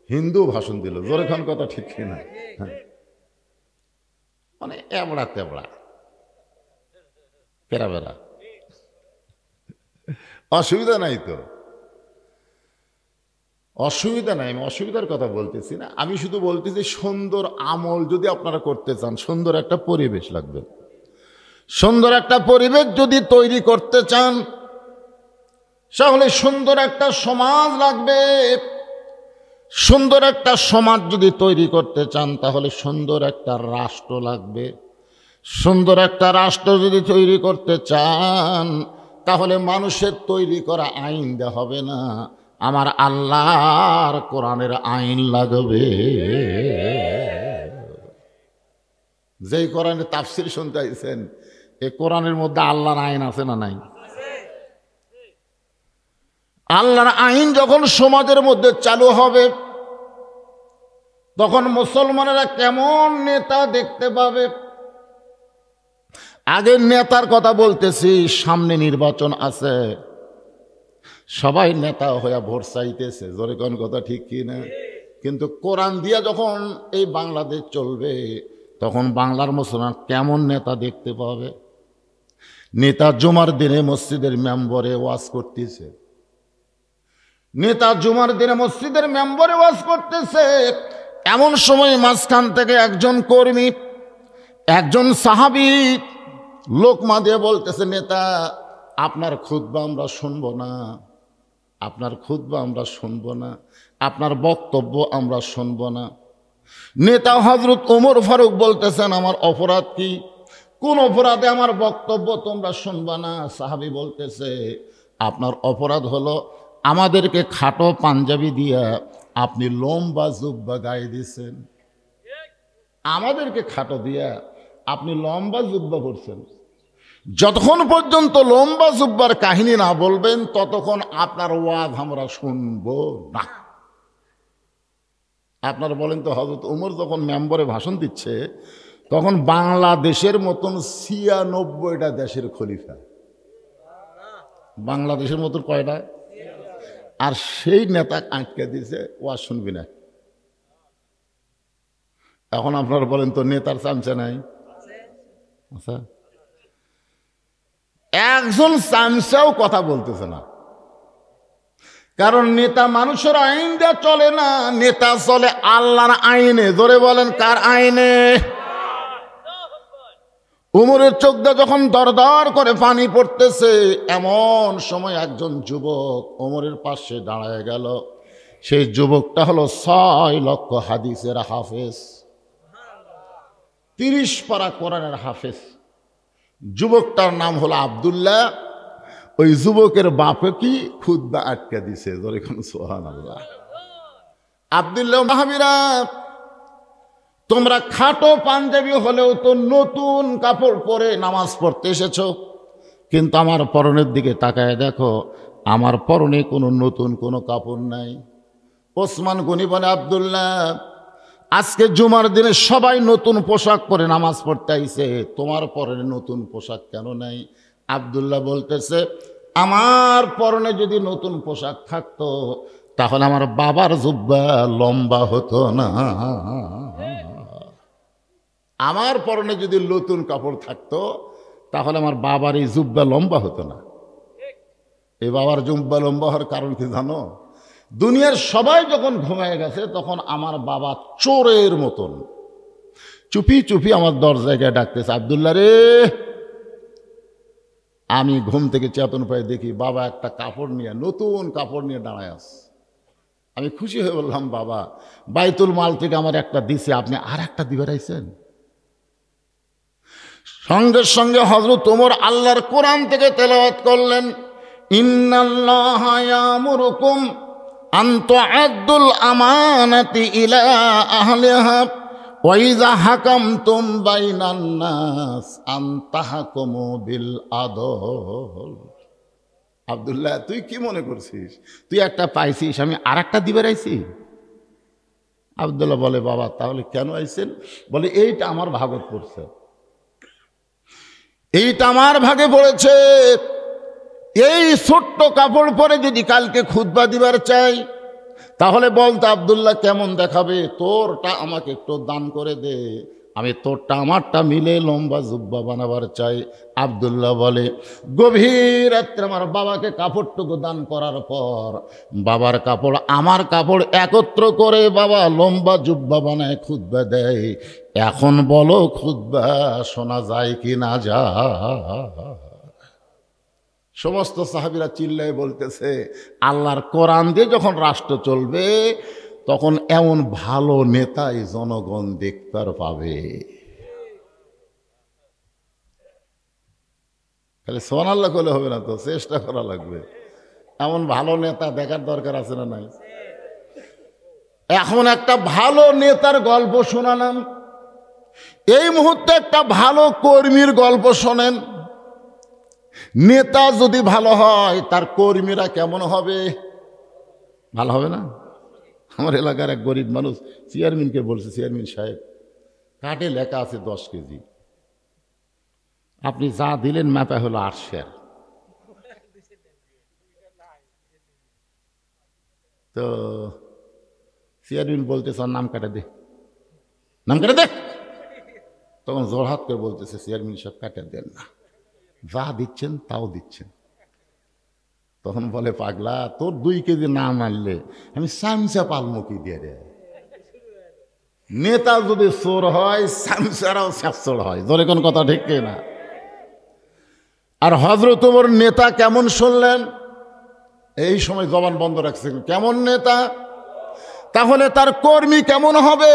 হিন্দু ভাষণ দিল, জোরে খান কথা ঠিক কিনা? হ্যাঁ, মানে এবড়া তেবড়া পেরা বেড়া, অসুবিধা নাই তো, অসুবিধা নাই। আমি অসুবিধার কথা বলতেছি না, আমি শুধু বলতেছি সুন্দর আমল যদি আপনারা করতে চান, সুন্দর একটা পরিবেশ লাগবে। সুন্দর একটা পরিবেশ যদি তৈরি করতে চান, তাহলে সুন্দর একটা সমাজ লাগবে। সুন্দর একটা সমাজ যদি তৈরি করতে চান, তাহলে সুন্দর একটা রাষ্ট্র লাগবে। সুন্দর একটা রাষ্ট্র যদি তৈরি করতে চান, তাহলে মানুষের তৈরি করা আইন দেওয়া হবে না, আমার আল্লাহর কোরআনের আইন লাগবে। যেই কোরআনের তাফসির শুনতে আইছেন, এই কোরআনের মধ্যে আল্লাহর আইন আছে না নাই? আল্লাহর আইন যখন সমাজের মধ্যে চালু হবে, তখন মুসলমানেরা কেমন নেতা দেখতে পাবে। আগের নেতার কথা বলতেছি, সামনে নির্বাচন আছে, সবাই নেতা হয়ে ভোট চাইতেছে, জোরে কোন কথা ঠিক কি না? কিন্তু কোরআন দিয়া যখন এই বাংলাদেশ চলবে, তখন বাংলার মুসলমান কেমন নেতা দেখতে পাবে। নেতা জুমার দিনে মসজিদের মেম্বরে ওয়াজ করতেছে, নেতা জুমার দিনে মসজিদের মেম্বরে ওয়াজ করতেছে, এমন সময় মাঝখান থেকে একজন কর্মী, একজন সাহাবী লোকমা দিয়ে বলতেছে, নেতা আপনার খুতবা আমরা শুনবো না, আপনার খুতবা আমরা শুনবো না, আপনার বক্তব্য আমরা শুনবো না। নেতা হযরত ওমর ফারুক বলতেছেন, আমার অপরাধ কি? কোন অপরাধে আমার বক্তব্য তোমরা শুনবা না? সাহাবী বলতেছে, আপনার অপরাধ হলো আমাদেরকে খাটো পাঞ্জাবি দিয়া আপনি লম্বা জুব্বা গায়ে দিয়েছেন, আমাদেরকে খাটো দিয়া আপনি লম্বা জুব্বা পরছেন। যতক্ষণ পর্যন্ত লম্বা জুব্বার কাহিনী না বলবেন, ততক্ষণ আপনার ওয়াজ আমরা শুনবো না। আপনারা বলেন তো, হযরত ওমর যখন মেম্বরে ভাষণ দিচ্ছে, তখন বাংলাদেশের মতন ৯৬টা দেশের খলিফা, বাংলাদেশের মতন কয়টা? আর সেই নেতা আটকে দিয়েছে, ওয়াজ শুনবি না। এখন আপনারা বলেন তো, নেতার চামচা নাই? আচ্ছা, একজন চামচাও কথা বলতেছে না, কারণ নেতা মানুষের আইন দিয়ে চলে না, নেতা চলে আল্লাহর আইনে। জোরে বলেন, কার আইনে? উমরের চোখ দিয়ে যখন দরদর করে পানি পড়তেছে, এমন সময় একজন যুবক ওমরের পাশে দাঁড়ায় গেল। সেই যুবকটা হলো ৬ লক্ষ হাদিসের হাফেজ, ৩০ পারা কোরআনের হাফেজ। যুবকটার নাম হলো আব্দুল্লাহ। ওই যুবকের বাপে কি খুতবা আটকে দিছে, যেরকম সুবহানাল্লাহ। আব্দুল্লাহ, মাহবিরা, তোমরা খাটো পাঞ্জাবি হলেও তো নতুন কাপড় পরে নামাজ পড়তে এসেছো, কিন্তু আমার পরনের দিকে তাকায় দেখো, আমার পরনে কোনো নতুন কোনো কাপড় নাই। ওসমান গনি বলে, আব্দুল্লাহ, আজকে জুমার দিনে সবাই নতুন পোশাক পরে নামাজ পড়তে আইছে, তোমার পরনে নতুন পোশাক কেন নাই? আব্দুল্লাহ বলতেছে, আমার পরনে যদি নতুন পোশাক থাকতো, তাহলে আমার বাবার জুব্বা লম্বা হতো না। আমার পরনে যদি নতুন কাপড় থাকতো, তাহলে আমার বাবার এই জুব্বা লম্বা হতো না। এই বাবার জুব্বা লম্বা হওয়ার কারণ কি জানো? দুনিয়ার সবাই যখন ঘুমায় গেছে, তখন আমার বাবা চোরের মতন চুপি চুপি আমার দরজায় গিয়ে ডাকতেছে, আব্দুল্লাহ রে। আমি ঘুম থেকে চেতন পায়ে দেখি বাবা একটা কাপড় নিয়ে, নতুন কাপড় নিয়ে দাঁড়ায় আছে। আমি খুশি হয়ে বললাম, বাবা, বাইতুল মাল থেকে আমার একটা দিছে, আপনি আর একটা দিবে রাইছেন? সঙ্গে সঙ্গে হযরত ওমর আল্লাহর কোরআন থেকে তেলাওয়াত করলেন, ইন্নাল্লাহা ইয়ামুরুকুম আন তুআদ্দুল আমানাতি ইলা আহলিহা ওয়া ইযা হাকামতুম বাইনান নাস আন তাহকুমু বিল আদল। আব্দুল্লাহ, তুই কি মনে করছিস তুই একটা পাইছিস, আমি আর একটা দিবে রাইছি? আব্দুল্লাহ বলে, বাবা তাহলে কেন আইছেন? বলে, এইটা আমার ভাগত পড়ছে, এইটা আমার ভাগে পড়েছে। এই ছোট্ট কাপড় পরে যদি কালকে খুতবা দিবার চাই, তাহলে বলতো আব্দুল্লাহ কেমন দেখাবে? তোরটা আমাকে একটু দান করে দে, আমি তোরটা আমারটা মিলে লম্বা জুব্বা বানাবার চাই। আব্দুল্লাহ বলে, গভীর রাত্রে আমার বাবাকে কাপড়টুকু দান করার পর বাবার কাপড় আমার কাপড় একত্র করে বাবা লম্বা জুব্বা বানায় খুতবা দেয়। এখন বলো খুতবা শোনা যায় কি না যায়? সমস্ত সাহাবীরা চিল্লায় বলতেছে, আল্লাহর কোরআন দিয়ে যখন রাষ্ট্র চলবে তখন এমন ভালো নেতাই জনগণ দেখতে পাবে। খালি সুবহানাল্লাহ করলে হবে না তো, চেষ্টা করা লাগবে। এমন ভালো নেতা দেখার দরকার আছে না নাই? এখন একটা ভালো নেতার গল্প শোনালাম, এই মুহূর্তে একটা ভালো কর্মীর গল্প শোনেন। নেতা যদি ভালো হয় তার কর্মীরা কেমন হবে? ভালো হবে না? আমার এলাকার এক গরিব মানুষ চেয়ারম্যানকে বলছে, চেয়ারম্যান সাহেব, কার্ডে লেখা আছে 10 কেজি, আপনি যা দিলেন মাপা হলো 8 শের। তো চেয়ারম্যান বলতেছে, নাম কাটে দে, নাম কাটে দে। তখন জোরহাত করে বলতেছে, চেয়ারম্যান সাহেব কাটে দেন না, যা দিচ্ছেন তাও দিচ্ছেন। তখন বলে, পাগলা, তোর 2 কেজি না মারলে আমি সামসা পালমো কি দিয়ে রে? নেতা যদি চোর হয় সামসারাও চোর হয়, ধরে কোন কথা ঠিক না? আর হযরত ওমর নেতা কেমন শুনলেন? এই সময় জবান বন্ধ রাখছেন, কেমন নেতা? তাহলে তার কর্মী কেমন হবে?